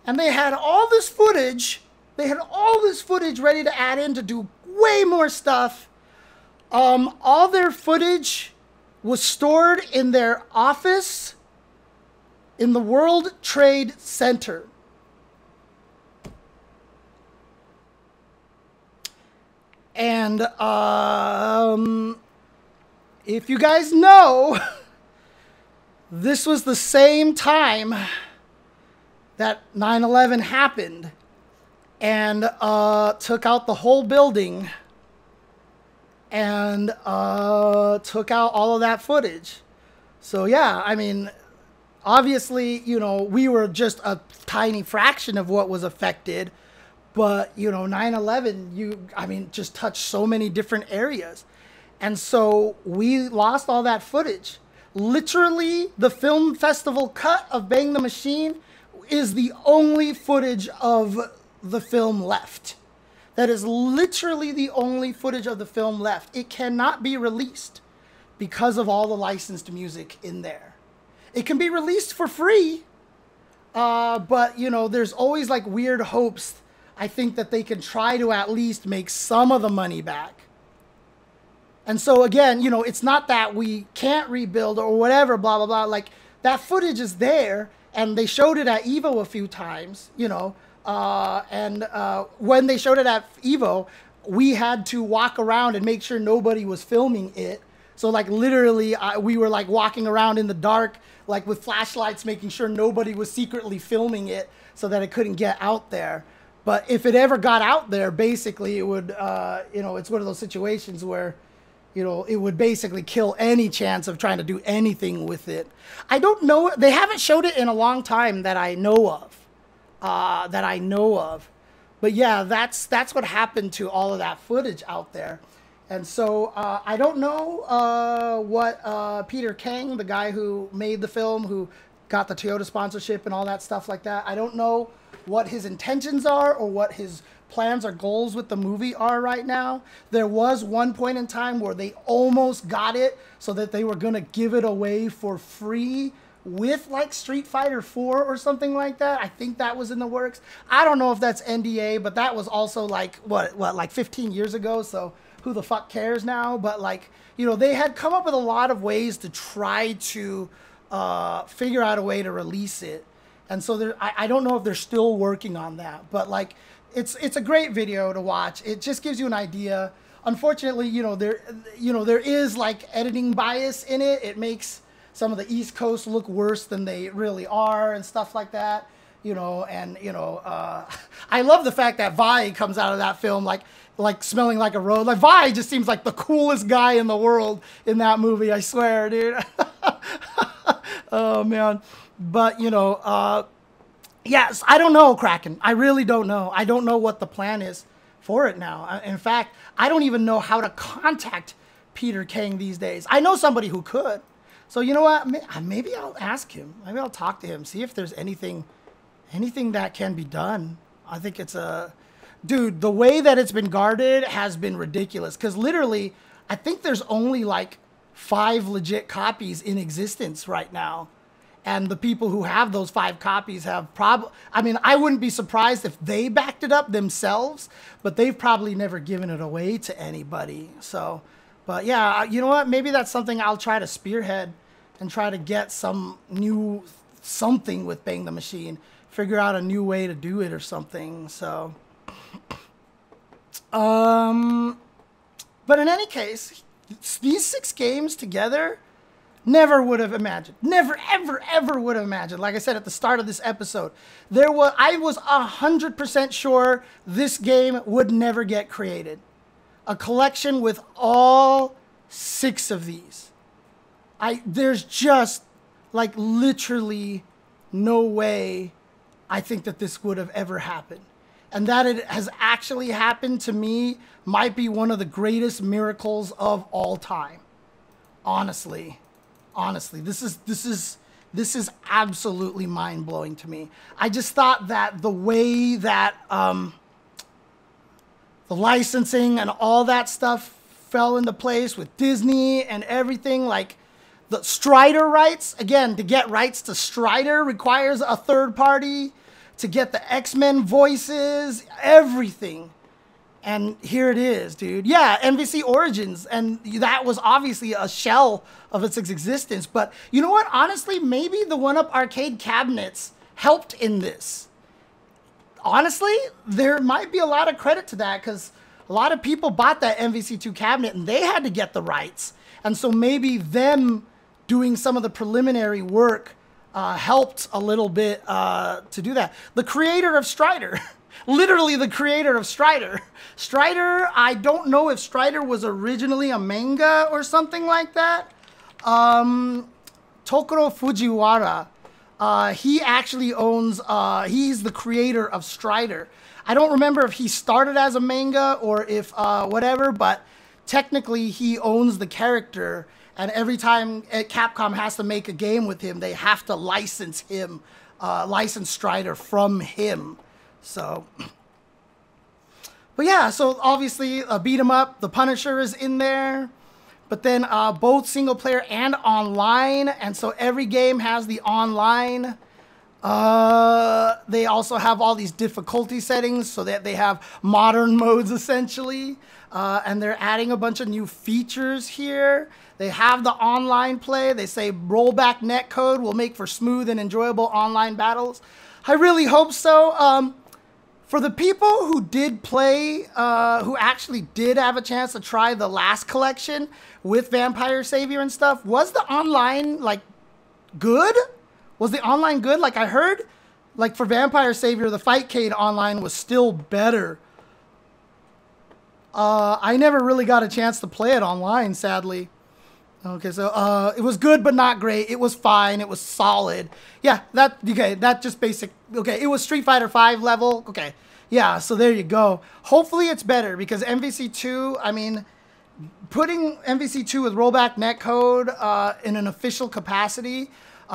And they had all this footage. They had all this footage ready to add in to do way more stuff. All their footage was stored in their office in the World Trade Center. And if you guys know, this was the same time that 9/11 happened and took out the whole building and took out all of that footage. So yeah, I mean, obviously, you know, we were just a tiny fraction of what was affected, but, you know, 9/11, I mean, just touched so many different areas. And so we lost all that footage. Literally, the film festival cut of Bang the Machine is the only footage of the film left. That is literally the only footage of the film left. It cannot be released because of all the licensed music in there. It can be released for free, but, you know, there's always like weird hopes I think that they can try to at least make some of the money back. And so again, you know, it's not that we can't rebuild or whatever, blah, blah, blah. Like, that footage is there, and they showed it at EVO a few times, you know. When they showed it at EVO, we had to walk around and make sure nobody was filming it. So, like, literally, we were, like, walking around in the dark, like, with flashlights, making sure nobody was secretly filming it so that it couldn't get out there. But if it ever got out there, basically, it would, you know, it's one of those situations where, you know, it would basically kill any chance of trying to do anything with it. I don't know. They haven't showed it in a long time that I know of. But yeah, that's what happened to all of that footage out there. And so I don't know what Peter Kang, the guy who made the film, who got the Toyota sponsorship and all that stuff like that, I don't know what his intentions are or what his plans or goals with the movie are right now. There was one point in time where they almost got it so that they were going to give it away for free with like Street Fighter 4 or something like that. I think that was in the works. I don't know if that's NDA, but that was also like, what like 15 years ago, so who the fuck cares now? But like, you know, they had come up with a lot of ways to try to figure out a way to release it. And so I don't know if they're still working on that, but like, it's a great video to watch. It just gives you an idea. Unfortunately, you know, there is like editing bias in it. It makes some of the East Coast look worse than they really are and stuff like that. You know, and you know, I love the fact that Vi comes out of that film like smelling like a rose. Like, Vi just seems like the coolest guy in the world in that movie. I swear, dude. Oh man, but you know. Yes, I don't know, Kraken. I really don't know. I don't know what the plan is for it now. In fact, I don't even know how to contact Peter Kang these days. I know somebody who could. So you know what? Maybe I'll ask him. Maybe I'll talk to him, see if there's anything that can be done. I think it's a... Dude, the way that it's been guarded has been ridiculous. Because literally, I think there's only like 5 legit copies in existence right now. And the people who have those 5 copies have probably... I mean, I wouldn't be surprised if they backed it up themselves, but they've probably never given it away to anybody. So, but yeah, you know what? Maybe that's something I'll try to spearhead and try to get some new something with Bang the Machine. Figure out a new way to do it or something. So, but in any case, these 6 games together... Never would have imagined. Never, ever, ever would have imagined. Like I said at the start of this episode, I was 100% sure this game would never get created. A collection with all 6 of these. There's just, like, literally no way I think that this would have ever happened. And that it has actually happened, to me, might be one of the greatest miracles of all time. Honestly. Honestly, this is absolutely mind-blowing to me. I just thought that the way that the licensing and all that stuff fell into place with Disney and everything, like the Strider rights, again, to get rights to Strider requires a third party, to get the X-Men voices, everything. And here it is, dude. Yeah, MVC Origins, and that was obviously a shell of its existence. But you know what? Honestly, maybe the 1UP arcade cabinets helped in this. Honestly, there might be a lot of credit to that because a lot of people bought that MVC2 cabinet and they had to get the rights. And so maybe them doing some of the preliminary work helped a little bit to do that. The creator of Strider... Literally the creator of Strider. Strider, I don't know if Strider was originally a manga or something like that. Tokuro Fujiwara. He actually owns, he's the creator of Strider. I don't remember if he started as a manga or if whatever, but technically he owns the character. And every time Capcom has to make a game with him, they have to license him, license Strider from him. So, but yeah, so obviously beat 'em up. The Punisher is in there, but then both single player and online. And so every game has the online They also have all these difficulty settings so that they have modern modes essentially. And they're adding a bunch of new features here. They have the online play. They say rollback netcode will make for smooth and enjoyable online battles. I really hope so. For the people who did play, who actually did have a chance to try the last collection with Vampire Savior and stuff, was the online, like, good? Was the online good? Like, I heard, like, for Vampire Savior, the Fightcade online was still better. I never really got a chance to play it online, sadly. Okay, so it was good but not great. It was fine. It was solid. Yeah, that just basic. Okay, it was Street Fighter V level. Okay, yeah, so there you go. Hopefully it's better because MVC2, I mean, putting MVC2 with rollback netcode in an official capacity,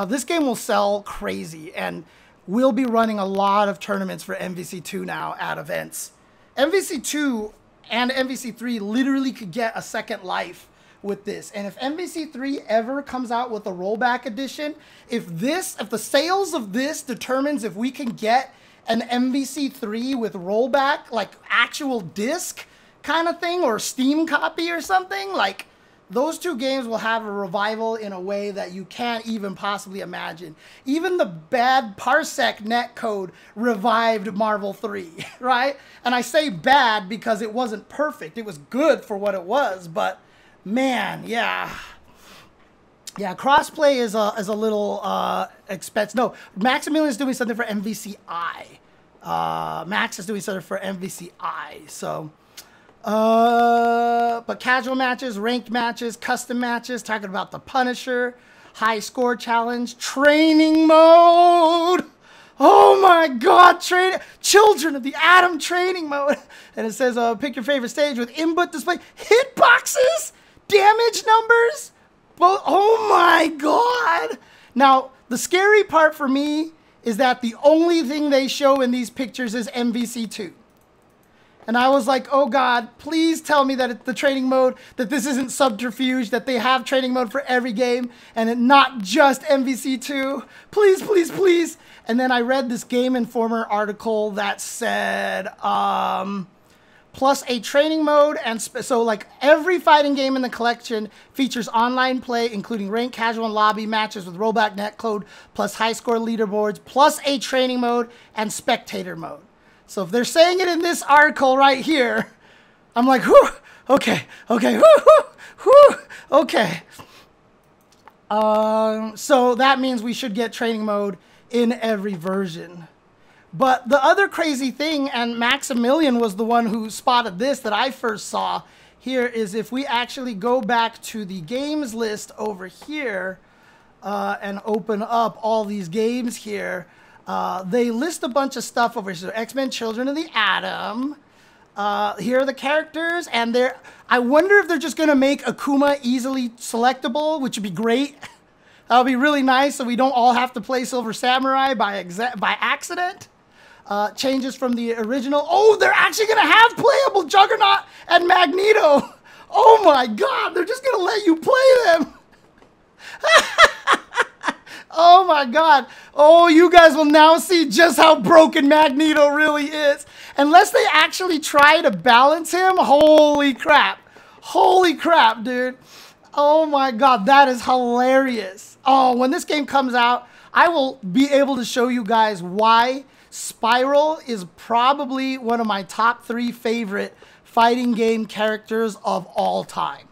this game will sell crazy, and we'll be running a lot of tournaments for MVC2 now at events. MVC2 and MVC3 literally could get a second life with this. And if MVC3 ever comes out with a rollback edition, if the sales of this determines if we can get an MVC3 with rollback, like actual disc kind of thing, or Steam copy or something, like those two games will have a revival in a way that you can't even possibly imagine. Even the bad Parsec netcode revived Marvel 3, right? And I say bad because it wasn't perfect. It was good for what it was, but man, yeah. Yeah, crossplay is a little expensive. No, Maximilian's doing something for MVCI. Max is doing something for MVCI, so... but casual matches, ranked matches, custom matches, talking about the Punisher, high score challenge, training mode. Oh my God, Children of the Atom training mode. And it says, pick your favorite stage with input display, hitboxes, damage numbers. Well, oh my God. Now, the scary part for me is that the only thing they show in these pictures is MVC2. And I was like, oh God, please tell me that it's the training mode, that this isn't subterfuge, that they have training mode for every game and not just MVC2. Please, please, please. And then I read this Game Informer article that said, plus a training mode. And so like every fighting game in the collection features online play, including ranked, casual, and lobby matches with rollback netcode, plus high score leaderboards, plus a training mode and spectator mode. So if they're saying it in this article right here, I'm like, whew, okay, okay, whew, whew, whew, okay. So that means we should get training mode in every version. But the other crazy thing, and Maximilian was the one who spotted this that I first saw here, is if we actually go back to the games list over here and open up all these games here, they list a bunch of stuff over here. So X-Men Children of the Atom. Here are the characters, and I wonder if they're just going to make Akuma easily selectable, which would be great. That would be really nice, so we don't all have to play Silver Samurai by accident. Changes from the original. Oh, they're actually going to have playable Juggernaut and Magneto. Oh my God, they're just going to let you play them. Oh my God. Oh, you guys will now see just how broken Magneto really is. Unless they actually try to balance him. Holy crap. Holy crap, dude. Oh my God, that is hilarious. Oh, when this game comes out, I will be able to show you guys why Spiral is probably one of my top 3 favorite fighting game characters of all time.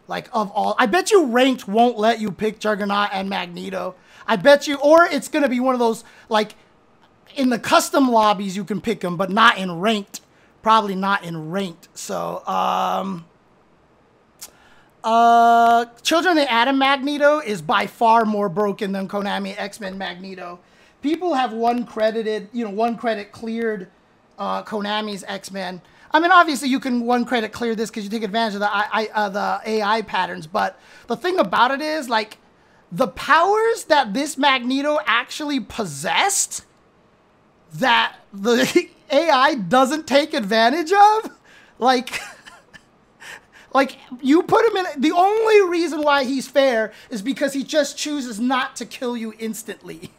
Like, of all. I bet you ranked won't let you pick Juggernaut and Magneto. I bet you, or it's going to be one of those, like, in the custom lobbies you can pick them, but not in ranked. Probably not in ranked. So, Children of the Atom Magneto is by far more broken than Konami X-Men Magneto. People have one credit cleared Konami's X-Men. I mean, obviously you can one credit clear this because you take advantage of the AI patterns, but the thing about it is, like, the powers that this Magneto actually possessed that the AI doesn't take advantage of, like you put him in, the only reason why he's fair is because he just chooses not to kill you instantly.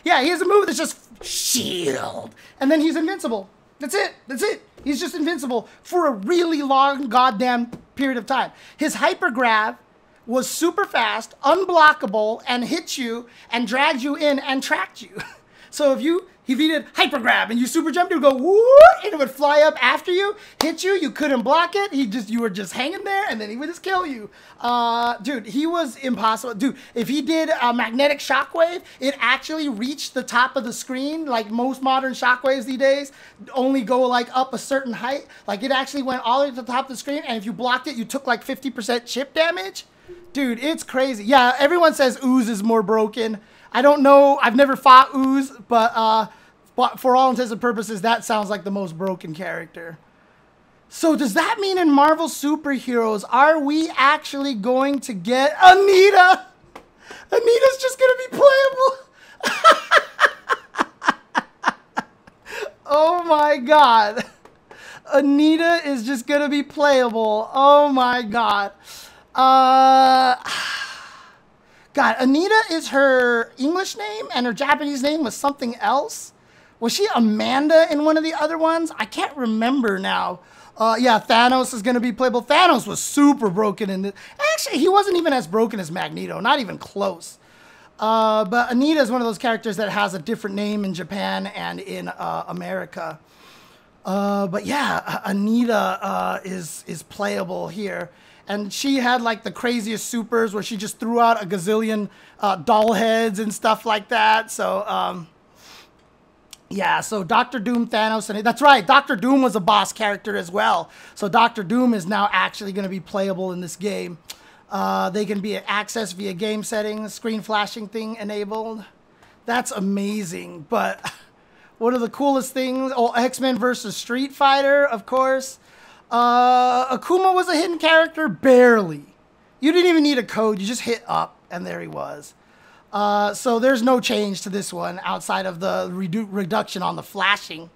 Yeah, he has a move that's just shield. And then he's invincible. That's it. That's it. He's just invincible for a really long goddamn period of time. His hyper grab was super fast, unblockable, and hit you and dragged you in and tracked you. So if he did hyper grab and you super jumped, it would go woo, and it would fly up after you, hit you. You couldn't block it. You were just hanging there, and then he would just kill you. Dude, he was impossible. Dude, if he did a magnetic shockwave, it actually reached the top of the screen. Like most modern shockwaves these days, only go like up a certain height. Like it actually went all the way to the top of the screen, and if you blocked it, you took like 50% chip damage. Dude, it's crazy. Yeah, everyone says Ooze is more broken. I don't know. I've never fought Ooze, but for all intents and purposes, that sounds like the most broken character. So does that mean in Marvel Superheroes, are we actually going to get Anita? Anita's just going to be playable. Oh my God. Anita is just going to be playable. Oh my God. God, Anita is her English name, and her Japanese name was something else. Was she Amanda in one of the other ones? I can't remember now. Yeah, Thanos is going to be playable. Thanos was super broken in this. Actually, he wasn't even as broken as Magneto. Not even close. But Anita is one of those characters that has a different name in Japan and in America. But yeah, Anita is playable here. And she had like the craziest supers where she just threw out a gazillion doll heads and stuff like that. So, yeah, so Doctor Doom, Thanos, and that's right, Doctor Doom was a boss character as well. So Doctor Doom is now actually going to be playable in this game. They can be accessed via game settings, screen flashing thing enabled. That's amazing. But one of the coolest things, oh, X-Men versus Street Fighter, of course. Akuma was a hidden character, barely. You didn't even need a code, you just hit up, and there he was. So there's no change to this one outside of the reduction on the flashing.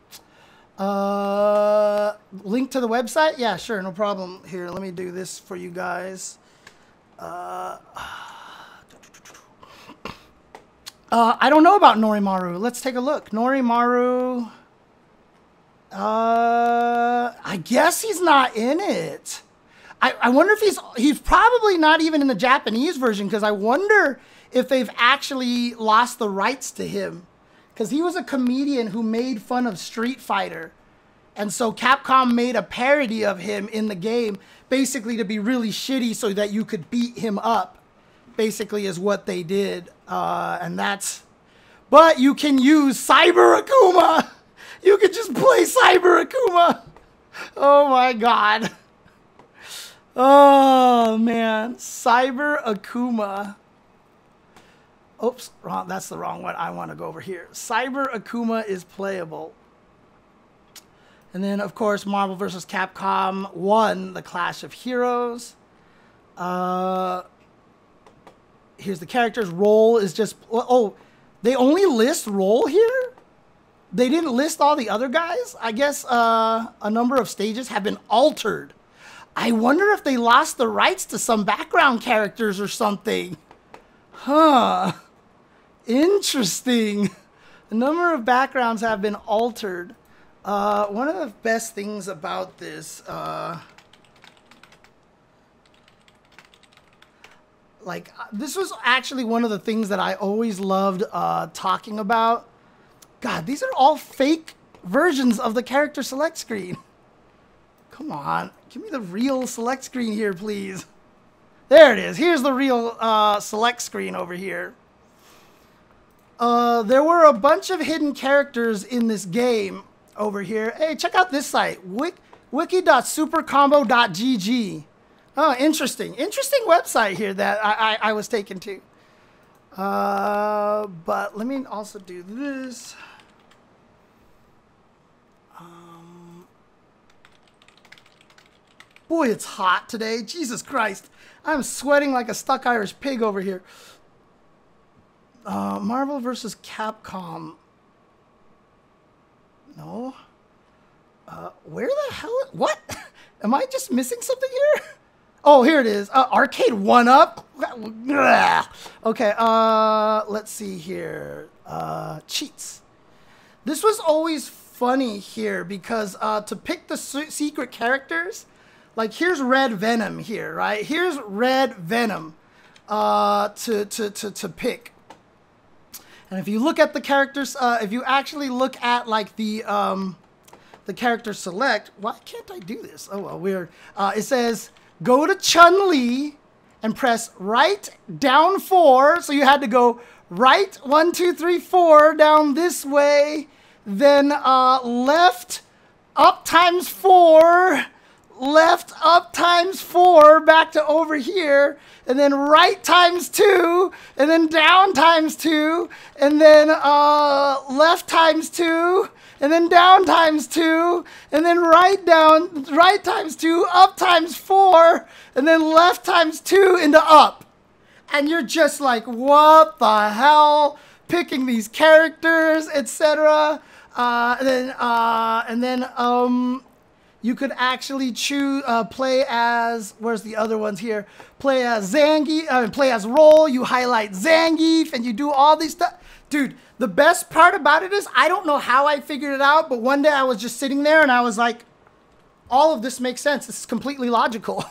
Link to the website? Yeah, sure, no problem. Here, let me do this for you guys. I don't know about Norimaru. Let's take a look. Norimaru. I guess he's not in it. I wonder if he's probably not even in the Japanese version, because I wonder if they've actually lost the rights to him. Because he was a comedian who made fun of Street Fighter. And so Capcom made a parody of him in the game, basically to be really shitty so that you could beat him up, basically is what they did. And that's... But you can use Cyber Akuma! You could just play Cyber Akuma! Oh my God. Oh man, Cyber Akuma. Oops, wrong. That's the wrong one. I want to go over here. Cyber Akuma is playable. And then, of course, Marvel vs. Capcom 1, The Clash of Heroes. Here's the characters. Roll is just... Oh, they only list Roll here? They didn't list all the other guys? I guess a number of stages have been altered. I wonder if they lost the rights to some background characters or something. Huh. Interesting. A number of backgrounds have been altered. One of the best things about this, this was actually one of the things that I always loved talking about. God, these are all fake versions of the character select screen. Come on, give me the real select screen here, please. There it is. Here's the real select screen over here. There were a bunch of hidden characters in this game over here. Hey, check out this site, wiki.supercombo.gg. Oh, interesting. Interesting website here that I was taken to. But let me also do this. Boy, it's hot today. Jesus Christ. I'm sweating like a stuck Irish pig over here. Marvel vs. Capcom. No. Where the hell? What? Am I just missing something here? Oh, here it is. Arcade 1-up. Okay, let's see here. Cheats. This was always funny here because to pick the secret characters, like here's Red Venom here, right? Here's Red Venom to pick. And if you look at the characters, if you actually look at like the character select, why can't I do this? Oh, well, weird. It says go to Chun-Li and press right down 4. So you had to go right 1, 2, 3, 4 down this way, then left up times 4, left up times 4 back to over here, and then right times 2, and then down times 2, and then left times 2, and then down times 2, and then right times 2, up times 4, and then left times 2 into up. And you're just like, what the hell? Picking these characters, etc. And then you could actually choose play as, where's the other ones here? Play as Zangief, play as Roll. You highlight Zangief, and you do all these stuff. Dude, the best part about it is, I don't know how I figured it out, but one day I was just sitting there and I was like, all of this makes sense. This is completely logical.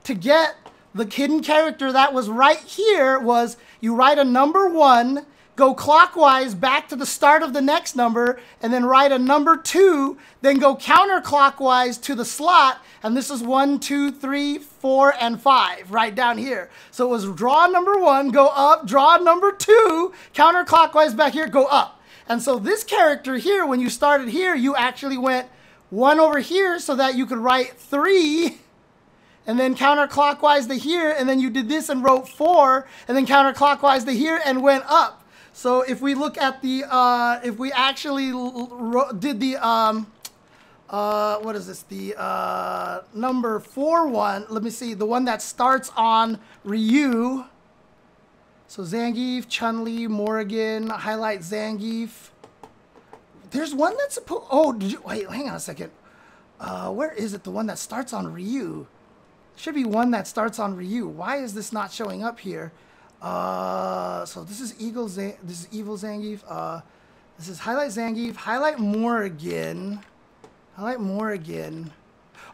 To get the hidden character that was right here was you write a number 1, go clockwise back to the start of the next number, and then write a number 2, then go counterclockwise to the slot, and this is 1, 2, 3, 4, and 5 right down here. So it was draw number 1, go up, draw number 2, counterclockwise back here, go up. And so this character here, when you started here, you actually went 1 over here so that you could write 3, and then counterclockwise to here, and then you did this and wrote 4, and then counterclockwise to here and went up. So if we look at the, if we actually did the, what is this? The number 4 one. Let me see. The one that starts on Ryu. So Zangief, Chun-Li, Morrigan, highlight Zangief. There's one that's supposed, oh, did you, wait, hang on a second. Where is it? The one that starts on Ryu. Should be one that starts on Ryu. Why is this not showing up here? So this is Evil Zangief. This is highlight Zangief, highlight Morrigan, highlight Morrigan.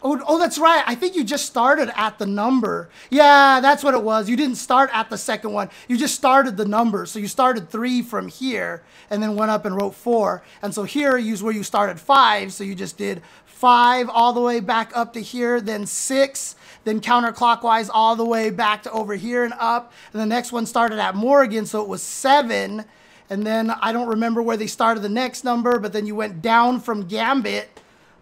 Oh, that's right. I think you just started at the number. Yeah, that's what it was. You didn't start at the second one. You just started the number. So you started 3 from here and then went up and wrote 4. And so here is where you started 5. So you just did 5 all the way back up to here, then 6, then counterclockwise all the way back to over here and up. And the next one started at Morrigan, so it was 7. And then I don't remember where they started the next number, but then you went down from Gambit.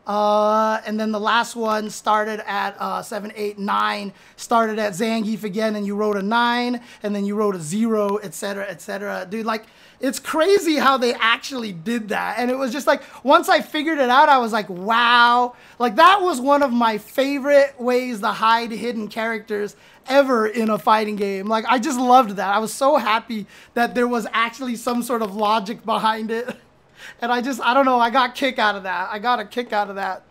And then the last one started at 7, 8, 9, started at Zangief again, and you wrote a 9, and then you wrote a 0, etc., etc. Dude, like, it's crazy how they actually did that. And it was just like, once I figured it out, I was like, wow. Like, that was one of my favorite ways to hide hidden characters ever in a fighting game. Like, I just loved that. I was so happy that there was actually some sort of logic behind it. And I don't know, I got a kick out of that. I got a kick out of that.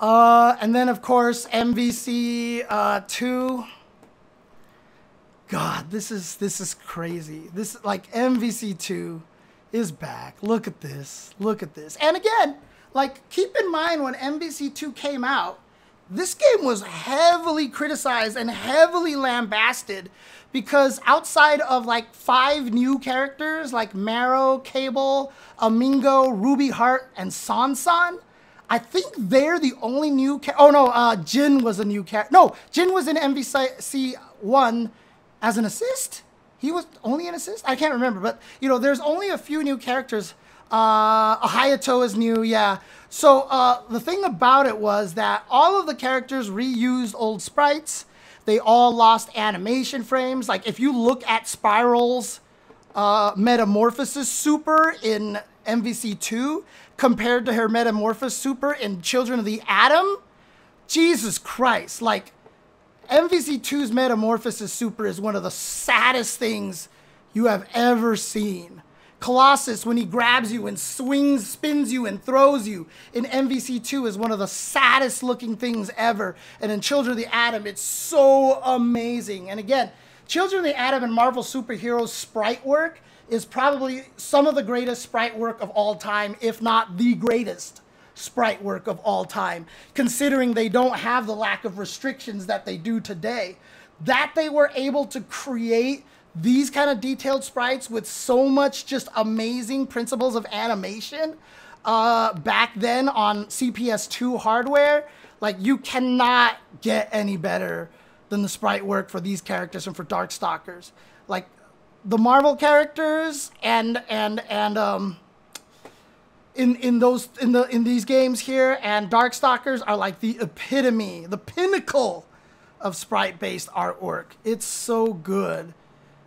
And then, of course, MVC 2. God, this is crazy. This, like, MVC 2 is back. Look at this. Look at this. And again, like, keep in mind when MVC 2 came out, this game was heavily criticized and heavily lambasted because outside of like 5 new characters like Marrow, Cable, Amingo, Ruby Heart, and Sansan, I think they're the only new oh no, Jin was a new character. No, Jin was in MVC 1 as an assist. He was only an assist? I can't remember, but you know, there's only a few new characters. Hayato is new, yeah. So the thing about it was that all of the characters reused old sprites. They all lost animation frames. Like if you look at Spiral's Metamorphosis Super in MVC 2 compared to her Metamorphosis Super in Children of the Atom, Jesus Christ. Like MVC 2's Metamorphosis Super is one of the saddest things you have ever seen. Colossus, when he grabs you and swings, spins you, and throws you in MVC2 is one of the saddest looking things ever. And in Children of the Atom, it's so amazing. And again, Children of the Atom and Marvel Superheroes sprite work is probably some of the greatest sprite work of all time, if not the greatest sprite work of all time, considering they don't have the lack of restrictions that they do today. That they were able to create these kind of detailed sprites with so much just amazing principles of animation back then on CPS2 hardware, like you cannot get any better than the sprite work for these characters and for Darkstalkers. Like the Marvel characters and in these games here, and Darkstalkers are like the epitome, the pinnacle of sprite-based artwork. It's so good.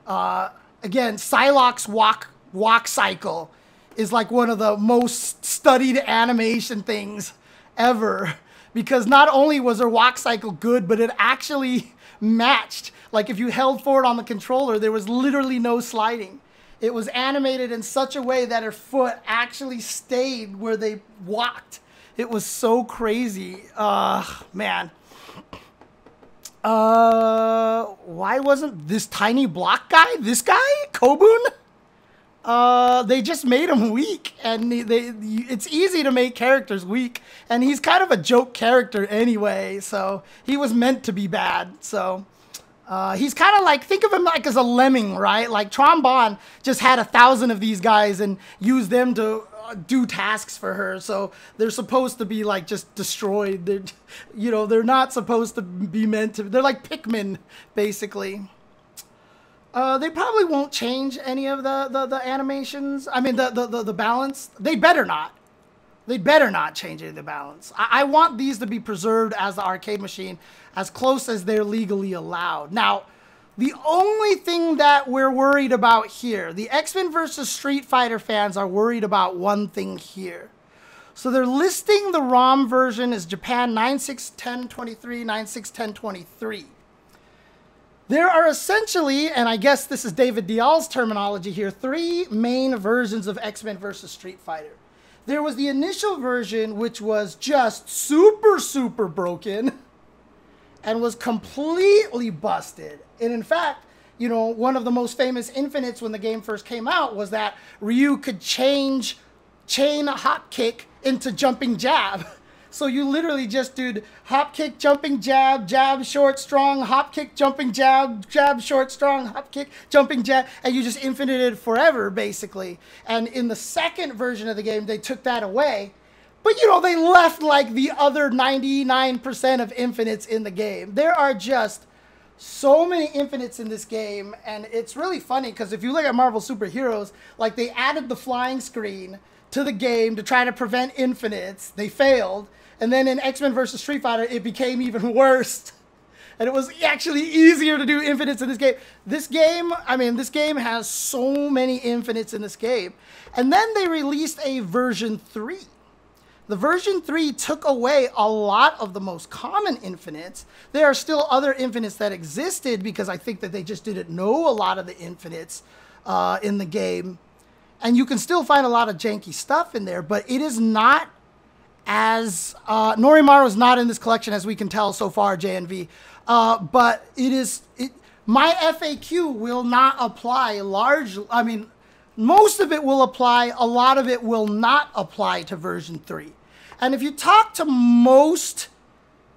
Again, Psylocke's walk cycle is like one of the most studied animation things ever, because not only was her walk cycle good, but it actually matched. Like if you held forward on the controller, there was literally no sliding. It was animated in such a way that her foot actually stayed where they walked. It was so crazy. Man. Why wasn't this tiny block guy, this guy, Kobun? They just made him weak, and it's easy to make characters weak, and he's kind of a joke character anyway, so he was meant to be bad. So he's kind of like, think of him like as a lemming, right? Like Trombone just had 1,000 of these guys and used them to do tasks for her, so they're supposed to be like just destroyed. They're, you know, they're not supposed to be meant to. They're like Pikmin, basically. They probably won't change any of the animations. I mean, the balance. They better not. They better not change any of the balance. I want these to be preserved as the arcade machine, as close as they're legally allowed. Now, the only thing that we're worried about here, the X-Men versus Street Fighter fans are worried about one thing here. So they're listing the ROM version as Japan 961023, 961023. There are essentially, and I guess this is David Dial's terminology here, 3 main versions of X-Men versus Street Fighter. There was the initial version, which was just super broken and was completely busted. And in fact, you know, one of the most famous infinites when the game first came out was that Ryu could change chain hop kick into jumping jab. So you literally just did hop kick, jumping jab, jab, short, strong, hop kick, jumping jab, jab, short, strong, hop kick, jumping jab, and you just infinited forever, basically. And in the second version of the game, they took that away. But, you know, they left like the other 99% of infinites in the game. There are just so many infinites in this game, and it's really funny because if you look at Marvel Superheroes, like they added the flying screen to the game to try to prevent infinites. They failed. And then in X-Men vs. Street Fighter, it became even worse. And it was actually easier to do infinites in this game. This game, I mean, this game has so many infinites in this game. And then they released a version 3. The version 3 took away a lot of the most common infinites. There are still other infinites that existed because I think that they just didn't know a lot of the infinites in the game. And you can still find a lot of janky stuff in there, but it is not as... Norimaru is not in this collection, as we can tell so far, JNV. But it is... my FAQ will not apply largely... I mean, most of it will apply. A lot of it will not apply to version 3. And if you talk to most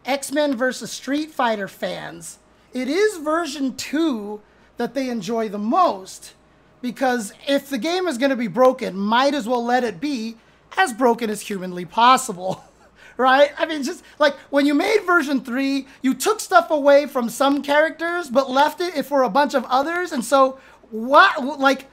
X-Men vs. Street Fighter fans, it is version 2 that they enjoy the most. Because if the game is going to be broken, might as well let it be as broken as humanly possible. Right? I mean, just like when you made version 3, you took stuff away from some characters, but left it for a bunch of others. And so what, like,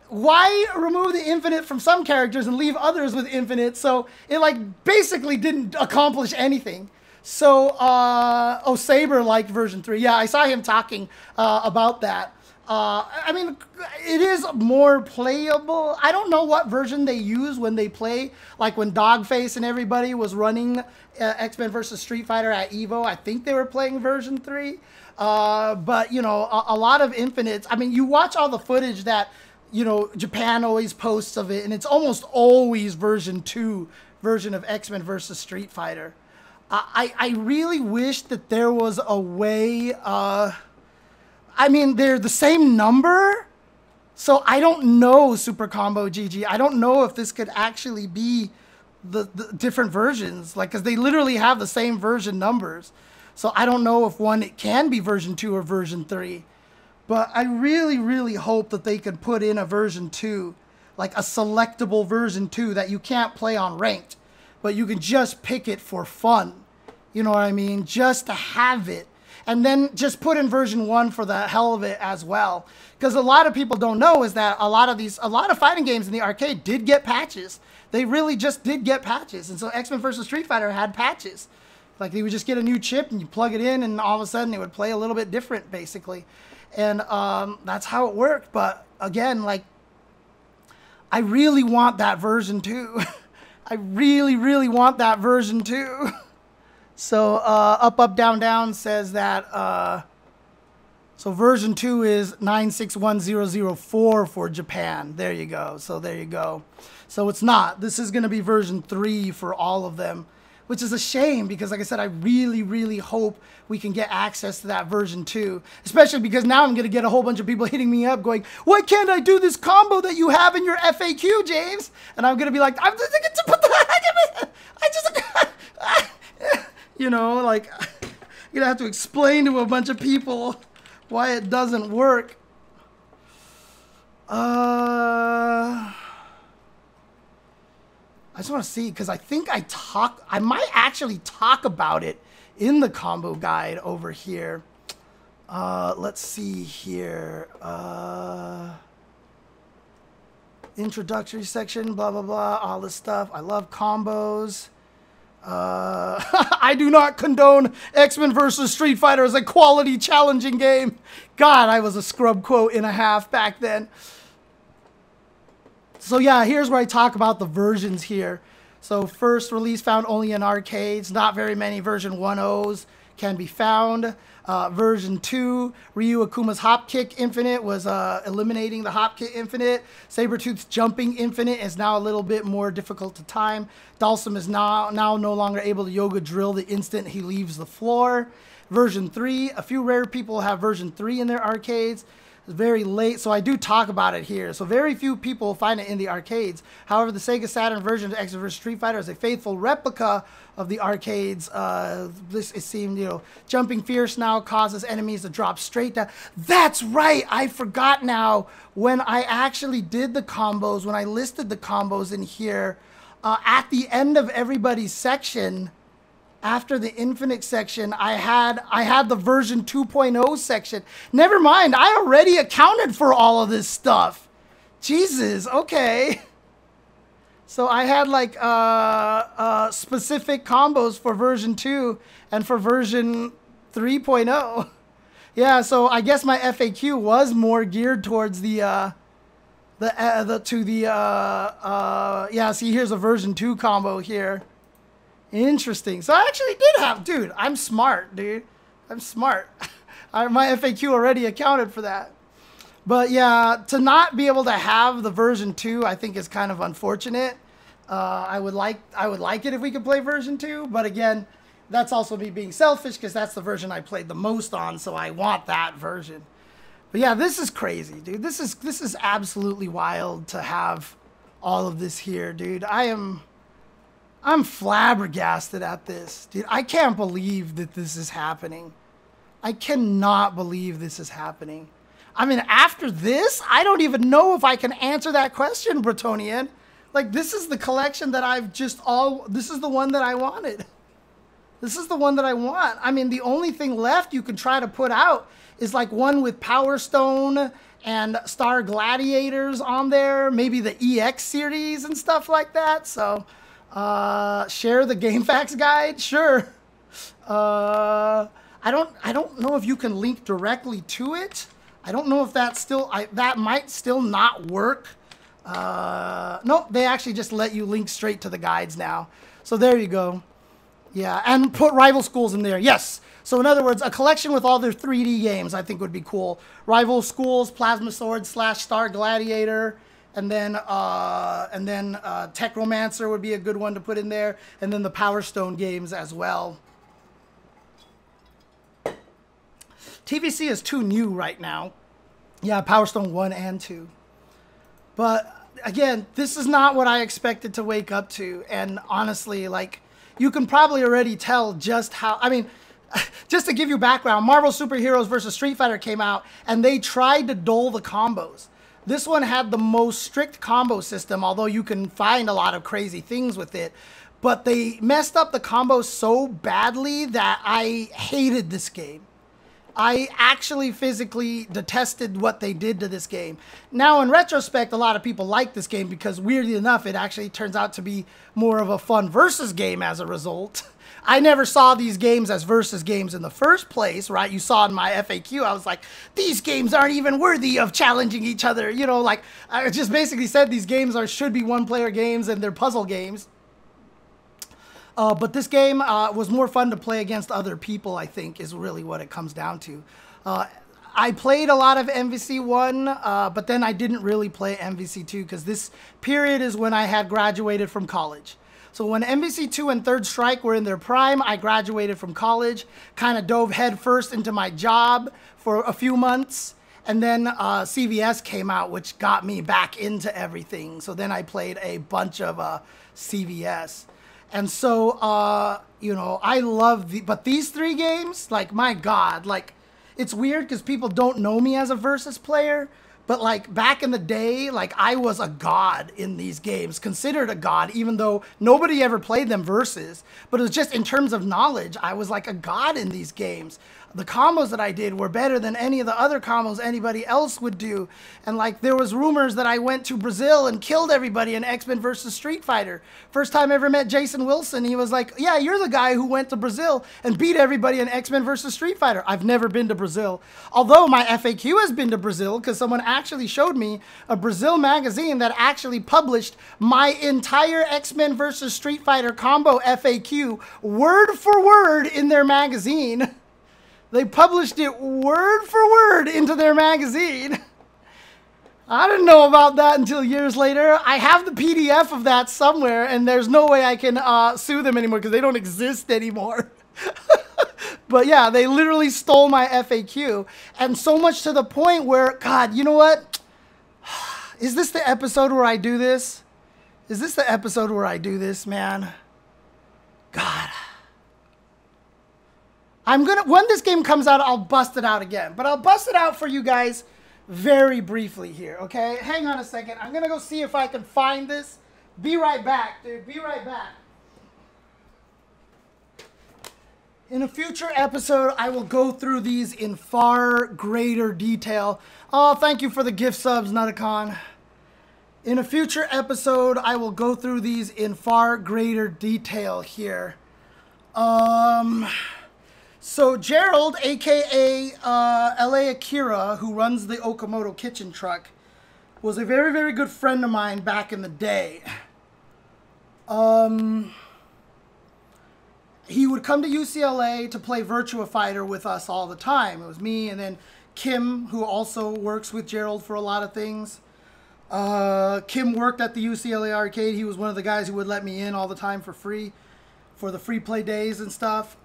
why remove the infinite from some characters and leave others with infinite? So it like basically didn't accomplish anything. So, oh, Saber liked version 3. Yeah, I saw him talking about that. I mean, it is more playable. I don't know what version they use when they play, like when Dogface and everybody was running X-Men vs. Street Fighter at EVO. I think they were playing version 3. But, you know, a lot of infinites. I mean, you watch all the footage that, you know, Japan always posts of it, and it's almost always version 2 version of X-Men versus Street Fighter. I really wish that there was a way, I mean, they're the same number, so I don't know, Super Combo GG. I don't know if this could actually be the different versions, like, because they literally have the same version numbers. So I don't know if one can be version 2 or version 3. But I really, really hope that they could put in a version 2, like a selectable version 2 that you can't play on ranked, but you can just pick it for fun. You know what I mean? Just to have it. And then just put in version 1 for the hell of it as well. Because a lot of people don't know is that a lot of fighting games in the arcade did get patches. They really just did get patches. And so X-Men vs. Street Fighter had patches. Like, you would just get a new chip and you plug it in and all of a sudden it would play a little bit different, basically. And that's how it worked. But again, like, I really want that version 2. I really, really want that version 2. So Up Up Down Down says that so version 2 is 961004 for Japan. There you go. So there you go. So it's not. This is going to be version 3 for all of them, which is a shame because, like I said, I really, really hope we can get access to that version 2, especially because now I'm going to get a whole bunch of people hitting me up going, why can't I do this combo that you have in your FAQ, James? And I'm going to be like, I'm just going to put the I just, you know, like, I'm going to have to explain to a bunch of people why it doesn't work. I just want to see, because I think I might actually talk about it in the combo guide over here. Let's see here. Introductory section, blah, blah, blah, all this stuff. I love combos. I do not condone X-Men versus Street Fighter as a quality challenging game. God, I was a scrub quote and a half back then. So yeah, here's where I talk about the versions here. So first release found only in arcades. Not very many version 1.0s can be found. Version 2, Ryu Akuma's Hop Kick Infinite was eliminating the Hop Kick Infinite. Sabretooth's Jumping Infinite is now a little bit more difficult to time. Dalsum is now no longer able to yoga drill the instant he leaves the floor. Version 3, a few rare people have version 3 in their arcades. It's very late, so I do talk about it here. So very few people find it in the arcades. However, the Sega Saturn version of X vs. Street Fighter is a faithful replica of the arcades. It seemed, you know, jumping fierce now causes enemies to drop straight down. That's right, I forgot now. When I actually did the combos, when I listed the combos in here, at the end of everybody's section, after the infinite section, I had the version 2.0 section. Never mind, I already accounted for all of this stuff. Jesus, okay. So I had like specific combos for version 2 and for version 3.0. Yeah, so I guess my FAQ was more geared towards yeah, see, here's a version 2 combo here. Interesting. So I actually did have, dude, I'm smart, dude. I'm smart. My FAQ already accounted for that. But yeah, to not be able to have the version 2, I think is kind of unfortunate. I would like it if we could play version 2, but again, that's also me being selfish because that's the version I played the most on, so I want that version. But yeah, this is crazy, dude. This is absolutely wild to have all of this here, dude. I'm flabbergasted at this, dude. I can't believe that this is happening. I cannot believe this is happening. I mean, after this, I don't even know if I can answer that question, Bretonian. Like, this is the collection that this is the one that I wanted. This is the one that I want. I mean, the only thing left you can try to put out is like one with Power Stone and Star Gladiators on there. Maybe the EX series and stuff like that. So, share the Game Facts guide, sure. I don't know if you can link directly to it. I don't know if that's still, that might still not work. Nope, they actually just let you link straight to the guides now. So there you go. Yeah, and put Rival Schools in there. Yes. So in other words, a collection with all their 3D games I think would be cool. Rival Schools, Plasma Sword / Star Gladiator, and then Techromancer would be a good one to put in there, and then the Power Stone games as well. TVC is too new right now. Yeah, Power Stone 1 and 2. But again, this is not what I expected to wake up to, and honestly, like, you can probably already tell just how, I mean, just to give you background, Marvel Superheroes vs. Street Fighter came out, and they tried to dull the combos. This one had the most strict combo system, although you can find a lot of crazy things with it. But they messed up the combos so badly that I hated this game. I actually physically detested what they did to this game. Now, in retrospect, a lot of people like this game because, weirdly enough, it actually turns out to be more of a fun versus game as a result. I never saw these games as versus games in the first place, right? You saw in my FAQ, I was like, these games aren't even worthy of challenging each other. You know, like, I just basically said these games should be one-player games and they're puzzle games. But this game was more fun to play against other people, I think, is really what it comes down to. I played a lot of MVC 1, but then I didn't really play MVC 2 because this period is when I had graduated from college. So when MVC 2 and Third Strike were in their prime, I graduated from college, kind of dove headfirst into my job for a few months. And then CVS came out, which got me back into everything. So then I played a bunch of CVS. And so, you know, I love but these 3 games, like, my God, like, it's weird because people don't know me as a versus player, but like back in the day, like, I was a god in these games, considered a god, even though nobody ever played them versus, but it was just in terms of knowledge, I was like a god in these games. The combos that I did were better than any of the other combos anybody else would do. And like, there was rumors that I went to Brazil and killed everybody in X-Men vs. Street Fighter. First time I ever met Jason Wilson, he was like, yeah, you're the guy who went to Brazil and beat everybody in X-Men vs. Street Fighter. I've never been to Brazil. Although my FAQ has been to Brazil because someone actually showed me a Brazil magazine that actually published my entire X-Men vs. Street Fighter combo FAQ word for word in their magazine. They published it word for word into their magazine. I didn't know about that until years later. I have the PDF of that somewhere, and there's no way I can sue them anymore because they don't exist anymore. But yeah, they literally stole my FAQ. And so much to the point where, God, you know what? Is this the episode where I do this? Is this the episode where I do this, man? God. When this game comes out, I'll bust it out again. But I'll bust it out for you guys very briefly here, okay? Hang on a second. I'm going to go see if I can find this. Be right back, dude. Be right back. In a future episode, I will go through these in far greater detail. Oh, thank you for the gift subs, Nutacon. In a future episode, I will go through these in far greater detail here. So Gerald, aka LA Akira, who runs the Okamoto Kitchen Truck, was a very, very good friend of mine back in the day. He would come to UCLA to play Virtua Fighter with us all the time. It was me and then Kim, who also works with Gerald for a lot of things. Kim worked at the UCLA arcade. He was one of the guys who would let me in all the time for free, for the free play days and stuff.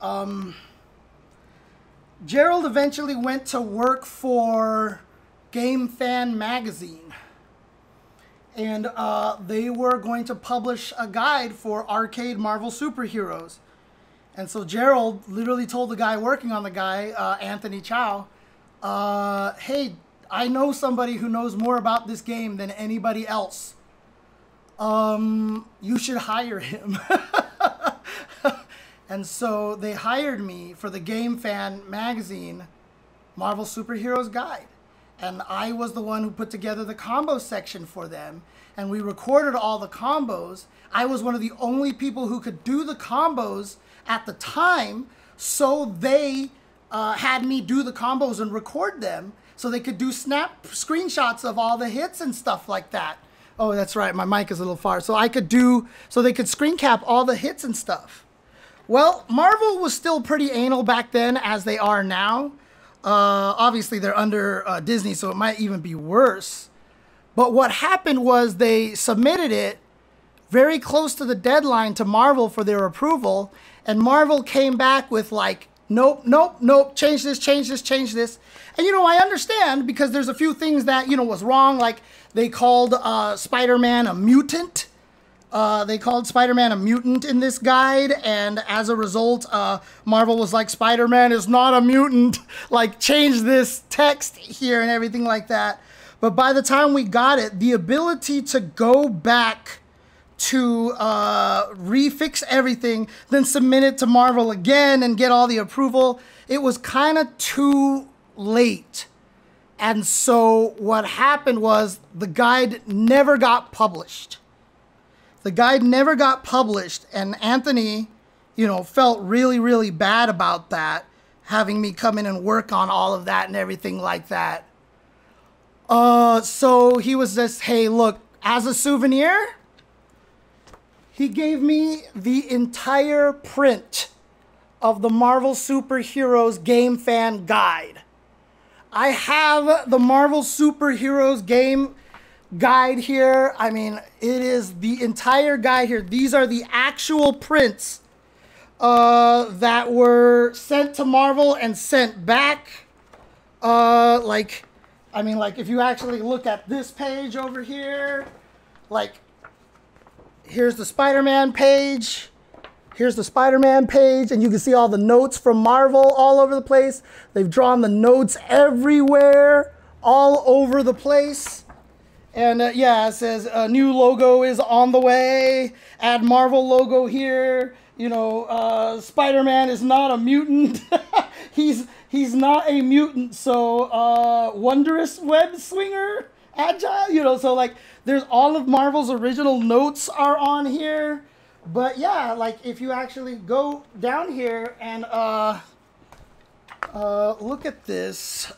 Gerald eventually went to work for Game Fan magazine, and they were going to publish a guide for arcade Marvel superheroes. And so Gerald literally told the guy working on the guy, Anthony Chow, hey, I know somebody who knows more about this game than anybody else. You should hire him. And so they hired me for the Game Fan magazine Marvel Superheroes Guide. And I was the one who put together the combo section for them. And we recorded all the combos. I was one of the only people who could do the combos at the time. So they had me do the combos and record them so they could do snap screenshots of all the hits and stuff like that. Oh, that's right. My mic is a little far. So they could screen cap all the hits and stuff. Well, Marvel was still pretty anal back then as they are now. Obviously, they're under Disney, so it might even be worse. But what happened was they submitted it very close to the deadline to Marvel for their approval, and Marvel came back with like, nope, nope, nope, change this, change this, change this. And, you know, I understand because there's a few things that, you know, was wrong. Like they called Spider-Man a mutant. They called Spider-Man a mutant in this guide, and as a result, Marvel was like, Spider-Man is not a mutant. Like, change this text here and everything like that. But by the time we got it, the ability to go back to refix everything, then submit it to Marvel again and get all the approval, it was kind of too late. And so what happened was the guide never got published. The guide never got published, and Anthony, you know, felt really, really bad about that, having me come in and work on all of that and everything like that. So he was just, hey, look, as a souvenir, he gave me the entire print of the Marvel Superheroes Game Fan Guide. I have the Marvel Superheroes Game Guide here. I mean, it is the entire guide here. These are the actual prints that were sent to Marvel and sent back. Like, I mean, like, if you actually look at this page over here, like, here's the Spider-Man page. Here's the Spider-Man page, and you can see all the notes from Marvel all over the place. They've drawn the notes everywhere, all over the place. And yeah, it says a new logo is on the way. Add Marvel logo here. You know, Spider-Man is not a mutant. he's not a mutant. So wondrous web swinger, agile. You know, so like there's all of Marvel's original notes are on here. But yeah, like if you actually go down here and look at this.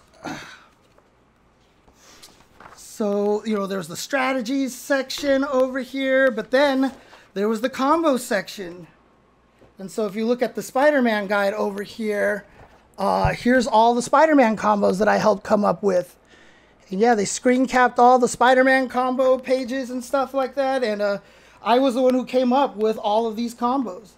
So, you know, there's the strategies section over here, but then there was the combo section. And so if you look at the Spider-Man guide over here, here's all the Spider-Man combos that I helped come up with. And yeah, they screen capped all the Spider-Man combo pages and stuff like that. And I was the one who came up with all of these combos.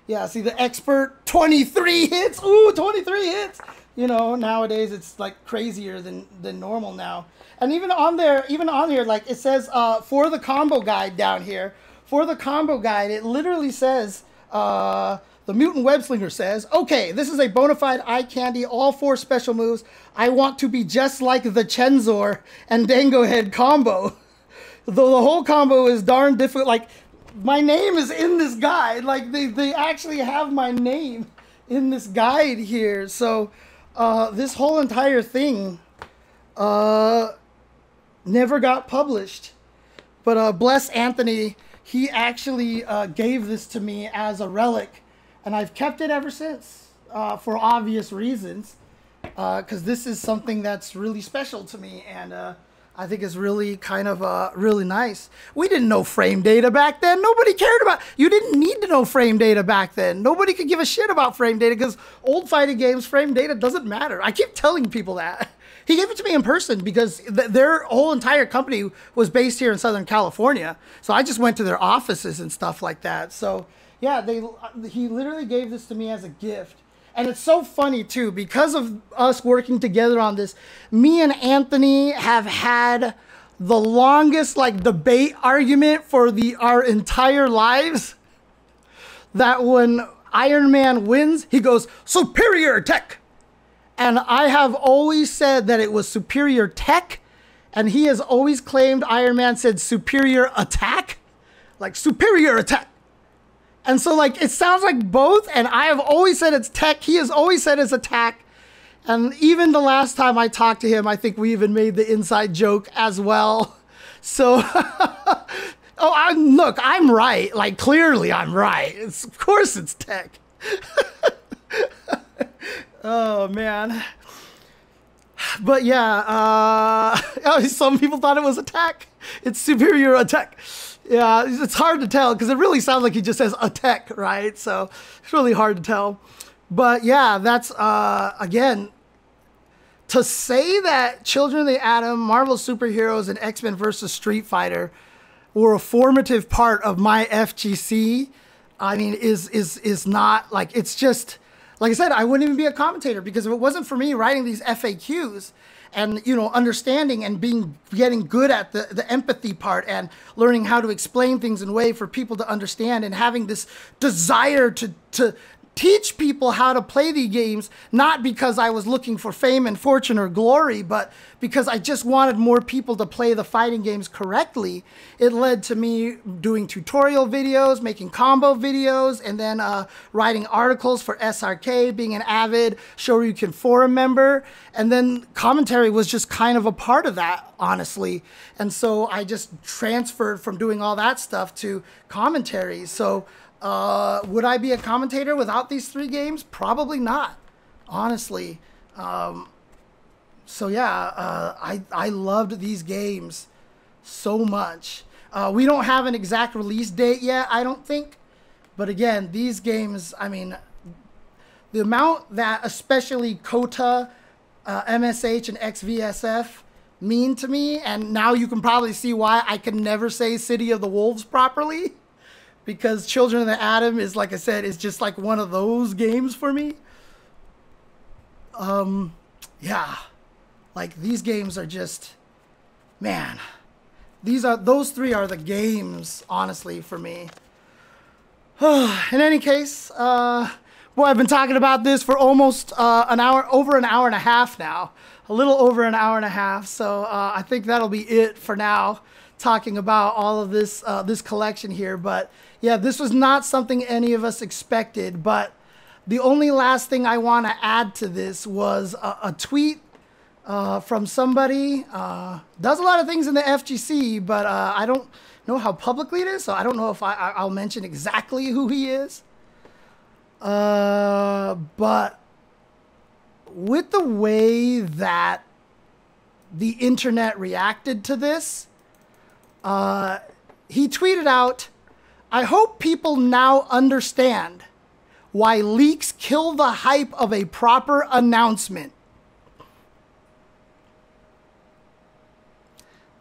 Yeah, see the expert 23 hits. Ooh, 23 hits. You know, nowadays it's like crazier than normal now. And even on here, like it says for the combo guide down here, for the combo guide, it literally says, the Mutant Webslinger says, okay, this is a bona fide eye candy, all 4 special moves. I want to be just like the Chenzor and Dango Head combo. Though the whole combo is darn difficult. Like, my name is in this guide. Like, they actually have my name in this guide here. So, this whole entire thing never got published. But bless Anthony, he actually gave this to me as a relic. And I've kept it ever since for obvious reasons. Because this is something that's really special to me. And I think it's really kind of really nice. We didn't know frame data back then. Nobody cared about. You didn't need to know frame data back then. Nobody could give a shit about frame data because old fighting games, frame data doesn't matter. I keep telling people that. He gave it to me in person because their whole entire company was based here in Southern California. So I just went to their offices and stuff like that. So yeah, he literally gave this to me as a gift. And it's so funny, too, because of us working together on this, me and Anthony have had the longest, like, debate argument for our entire lives. That when Iron Man wins, he goes, superior tech. And I have always said that it was superior tech. And he has always claimed Iron Man said superior attack. Like, superior attack. And so, like, it sounds like both, and I have always said it's tech. He has always said it's attack. And even the last time I talked to him, I think we even made the inside joke as well. So, look, I'm right. Like, clearly I'm right. Of course it's tech. Oh, man. But yeah, some people thought it was attack. It's superior attack. Yeah, it's hard to tell because it really sounds like he just says attack, right? So it's really hard to tell. But yeah, that's, again, to say that Children of the Atom, Marvel Superheroes, and X-Men vs. Street Fighter were a formative part of my FGC, I mean, is not, like, it's just, like I said, I wouldn't even be a commentator because if it wasn't for me writing these FAQs and, you know, understanding and getting good at the empathy part and learning how to explain things in a way for people to understand and having this desire to teach people how to play the games, not because I was looking for fame and fortune or glory, but because I just wanted more people to play the fighting games correctly. It led to me doing tutorial videos, making combo videos, and then writing articles for SRK, being an avid Shoryuken forum member, and then commentary was just kind of a part of that, honestly. And so I just transferred from doing all that stuff to commentary. So would I be a commentator without these 3 games? Probably not, honestly. So yeah, I loved these games so much. We don't have an exact release date yet, I don't think. But again, these games, I mean, the amount that especially COTA, MSH, and XvSF mean to me, and now you can probably see why I can never say City of the Wolves properly. Because Children of the Atom is, like I said, is just like one of those games for me. Yeah. Like, these games are just, man. Those 3 are the games, honestly, for me. In any case, boy, I've been talking about this for almost over an hour and a half now. A little over an hour and a half. So I think that'll be it for now, talking about all of this this collection here. But yeah, this was not something any of us expected, but the only last thing I want to add to this was a tweet from somebody. Does a lot of things in the FGC, but I don't know how publicly it is, so I don't know if I'll mention exactly who he is. But with the way that the internet reacted to this, he tweeted out, "I hope people now understand why leaks kill the hype of a proper announcement."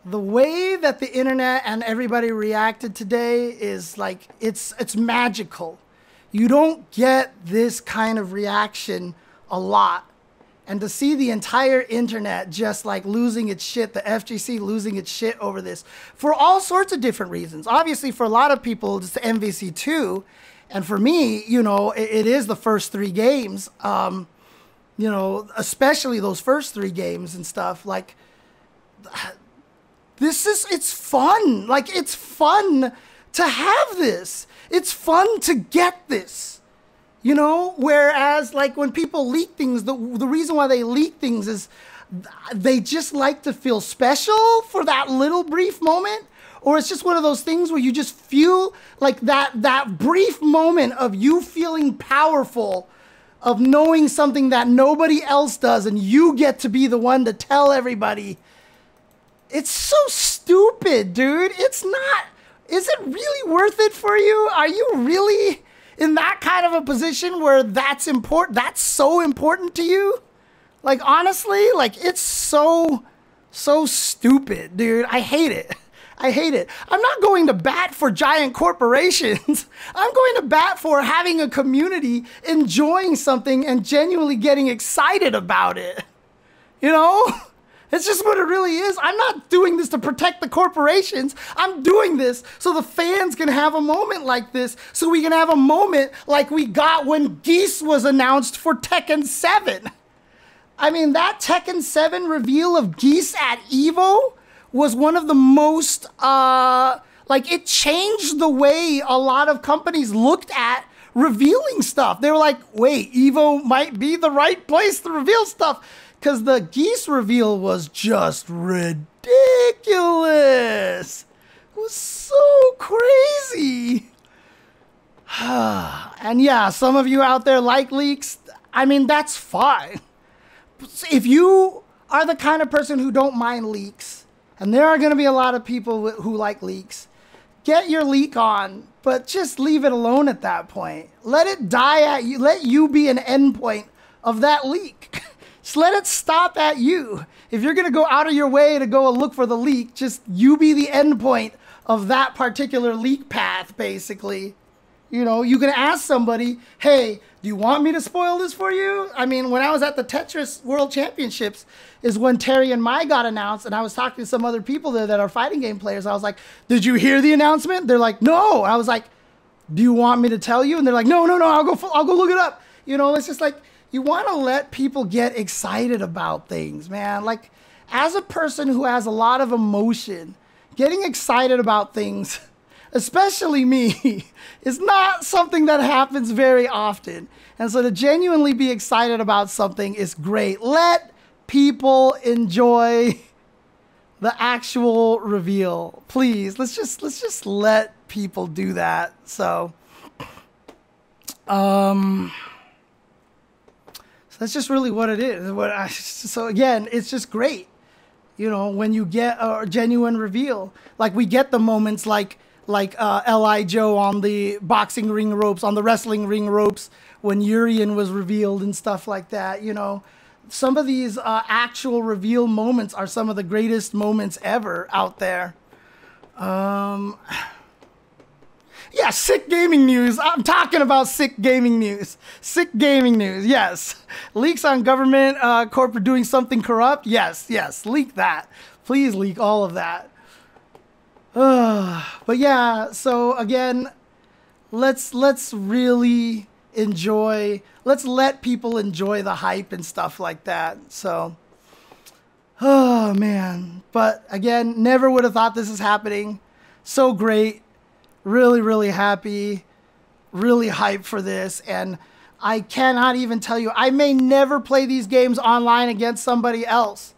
The way that the internet and everybody reacted today is like, it's magical. You don't get this kind of reaction a lot. And to see the entire internet just like losing its shit, the FGC losing its shit over this for all sorts of different reasons. Obviously, for a lot of people, it's the MVC2. And for me, you know, it is the first 3 games, you know, especially those first 3 games and stuff. Like, it's fun. Like, it's fun to have this. It's fun to get this. You know, whereas like when people leak things, the reason why they leak things is they just like to feel special for that little brief moment. Or it's just one of those things where you just feel like that brief moment of you feeling powerful, of knowing something that nobody else does, and you get to be the one to tell everybody. It's so stupid, dude. It's not. Is it really worth it for you? Are you really in that kind of a position where that's important? That's so important to you? Like, honestly, like, it's so stupid, dude. I hate it. I hate it. I'm not going to bat for giant corporations. I'm going to bat for having a community enjoying something and genuinely getting excited about it. You know? It's just what it really is. I'm not doing this to protect the corporations. I'm doing this so the fans can have a moment like this, so we can have a moment like we got when Geese was announced for Tekken 7. I mean, that Tekken 7 reveal of Geese at EVO was one of the most, like, it changed the way a lot of companies looked at revealing stuff. They were like, wait, EVO might be the right place to reveal stuff. Because the Geese reveal was just ridiculous. It was so crazy. And yeah, some of you out there like leaks. I mean, that's fine. If you are the kind of person who don't mind leaks, and there are going to be a lot of people who like leaks, get your leak on, but just leave it alone at that point. Let it die at you. Let you be an endpoint of that leak. Just let it stop at you. If you're going to go out of your way to go and look for the leak, just you be the endpoint of that particular leak path, basically. You know, you can ask somebody, hey, do you want me to spoil this for you? I mean, when I was at the Tetris World Championships is when Terry and Mai got announced, and I was talking to some other people there that are fighting game players. I was like, did you hear the announcement? They're like, no. I was like, do you want me to tell you? And they're like, no, I'll go look it up. You know, it's just like, you want to let people get excited about things, man. Like, as a person who has a lot of emotion, getting excited about things, especially me, is not something that happens very often. And so to genuinely be excited about something is great. Let people enjoy the actual reveal. Please, let's just let people do that. So that's just really what it is. So again, it's just great. You know, when you get a genuine reveal, like we get the moments like L.I. Joe on the boxing ring ropes, on the wrestling ring ropes, when Urian was revealed and stuff like that. You know, some of these actual reveal moments are some of the greatest moments ever out there. Yeah, sick gaming news. I'm talking about sick gaming news. Sick gaming news, yes. Leaks on government corporate doing something corrupt? Yes, leak that. Please leak all of that. But yeah, so again, let's really enjoy, let's let people enjoy the hype and stuff like that. So, oh man. But again, never would have thought this is happening. So great. Really, really happy, really hyped for this. And I cannot even tell you, I may never play these games online against somebody else,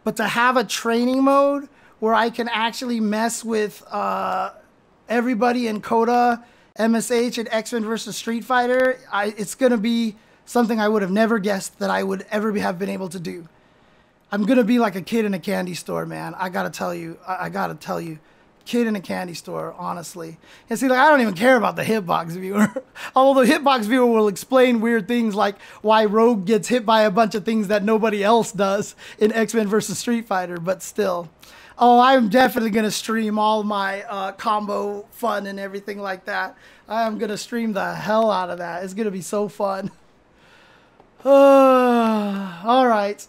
but to have a training mode where I can actually mess with everybody in COTA, MSH, and X-Men vs. Street Fighter, it's going to be something I would have never guessed that I would ever have been able to do. I'm going to be like a kid in a candy store, man. I got to tell you. I got to tell you. Kid in a candy store, honestly. And see, like, I don't even care about the hitbox viewer. Although the hitbox viewer will explain weird things like why Rogue gets hit by a bunch of things that nobody else does in X-Men vs. Street Fighter, but still. Oh, I'm definitely going to stream all my combo fun and everything like that. I'm going to stream the hell out of that. It's going to be so fun. All right.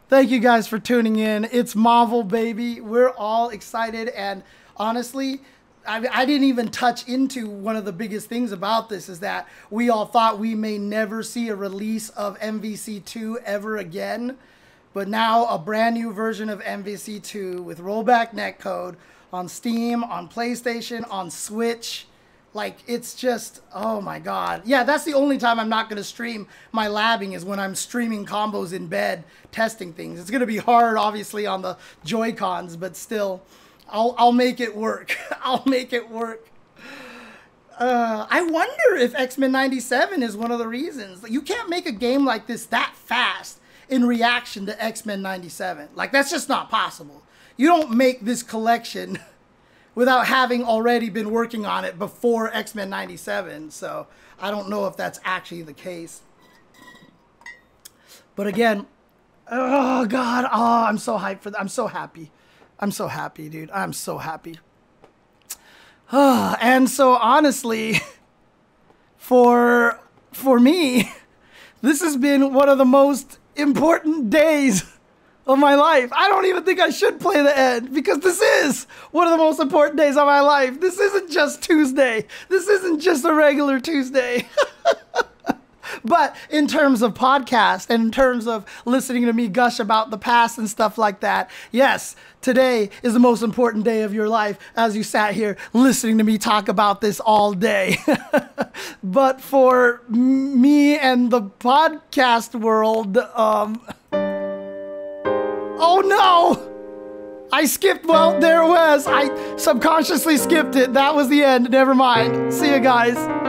Thank you guys for tuning in. It's Marvel, baby. We're all excited. And honestly, I didn't even touch into one of the biggest things about this is that we all thought we may never see a release of MVC2 ever again. But now a brand new version of MVC2 with rollback netcode on Steam, on PlayStation, on Switch. Like, it's just, oh my God. Yeah, that's the only time I'm not going to stream my labbing is when I'm streaming combos in bed, testing things. It's going to be hard, obviously, on the Joy-Cons, but still, I'll make it work. I'll make it work. I wonder if X-Men 97 is one of the reasons. You can't make a game like this that fast in reaction to X-Men 97. Like, that's just not possible. You don't make this collection without having already been working on it before X-Men 97. So I don't know if that's actually the case. But again, oh God, oh, I'm so hyped for that. I'm so happy. I'm so happy, dude. I'm so happy. And so honestly, for me, this has been one of the most important days of my life. I don't even think I should play the end because this is one of the most important days of my life. This isn't just Tuesday. This isn't just a regular Tuesday. But in terms of podcast and in terms of listening to me gush about the past and stuff like that, yes, today is the most important day of your life as you sat here listening to me talk about this all day. But for me and the podcast world, oh no! I skipped, well, there it was. I subconsciously skipped it. That was the end. Never mind. See you guys.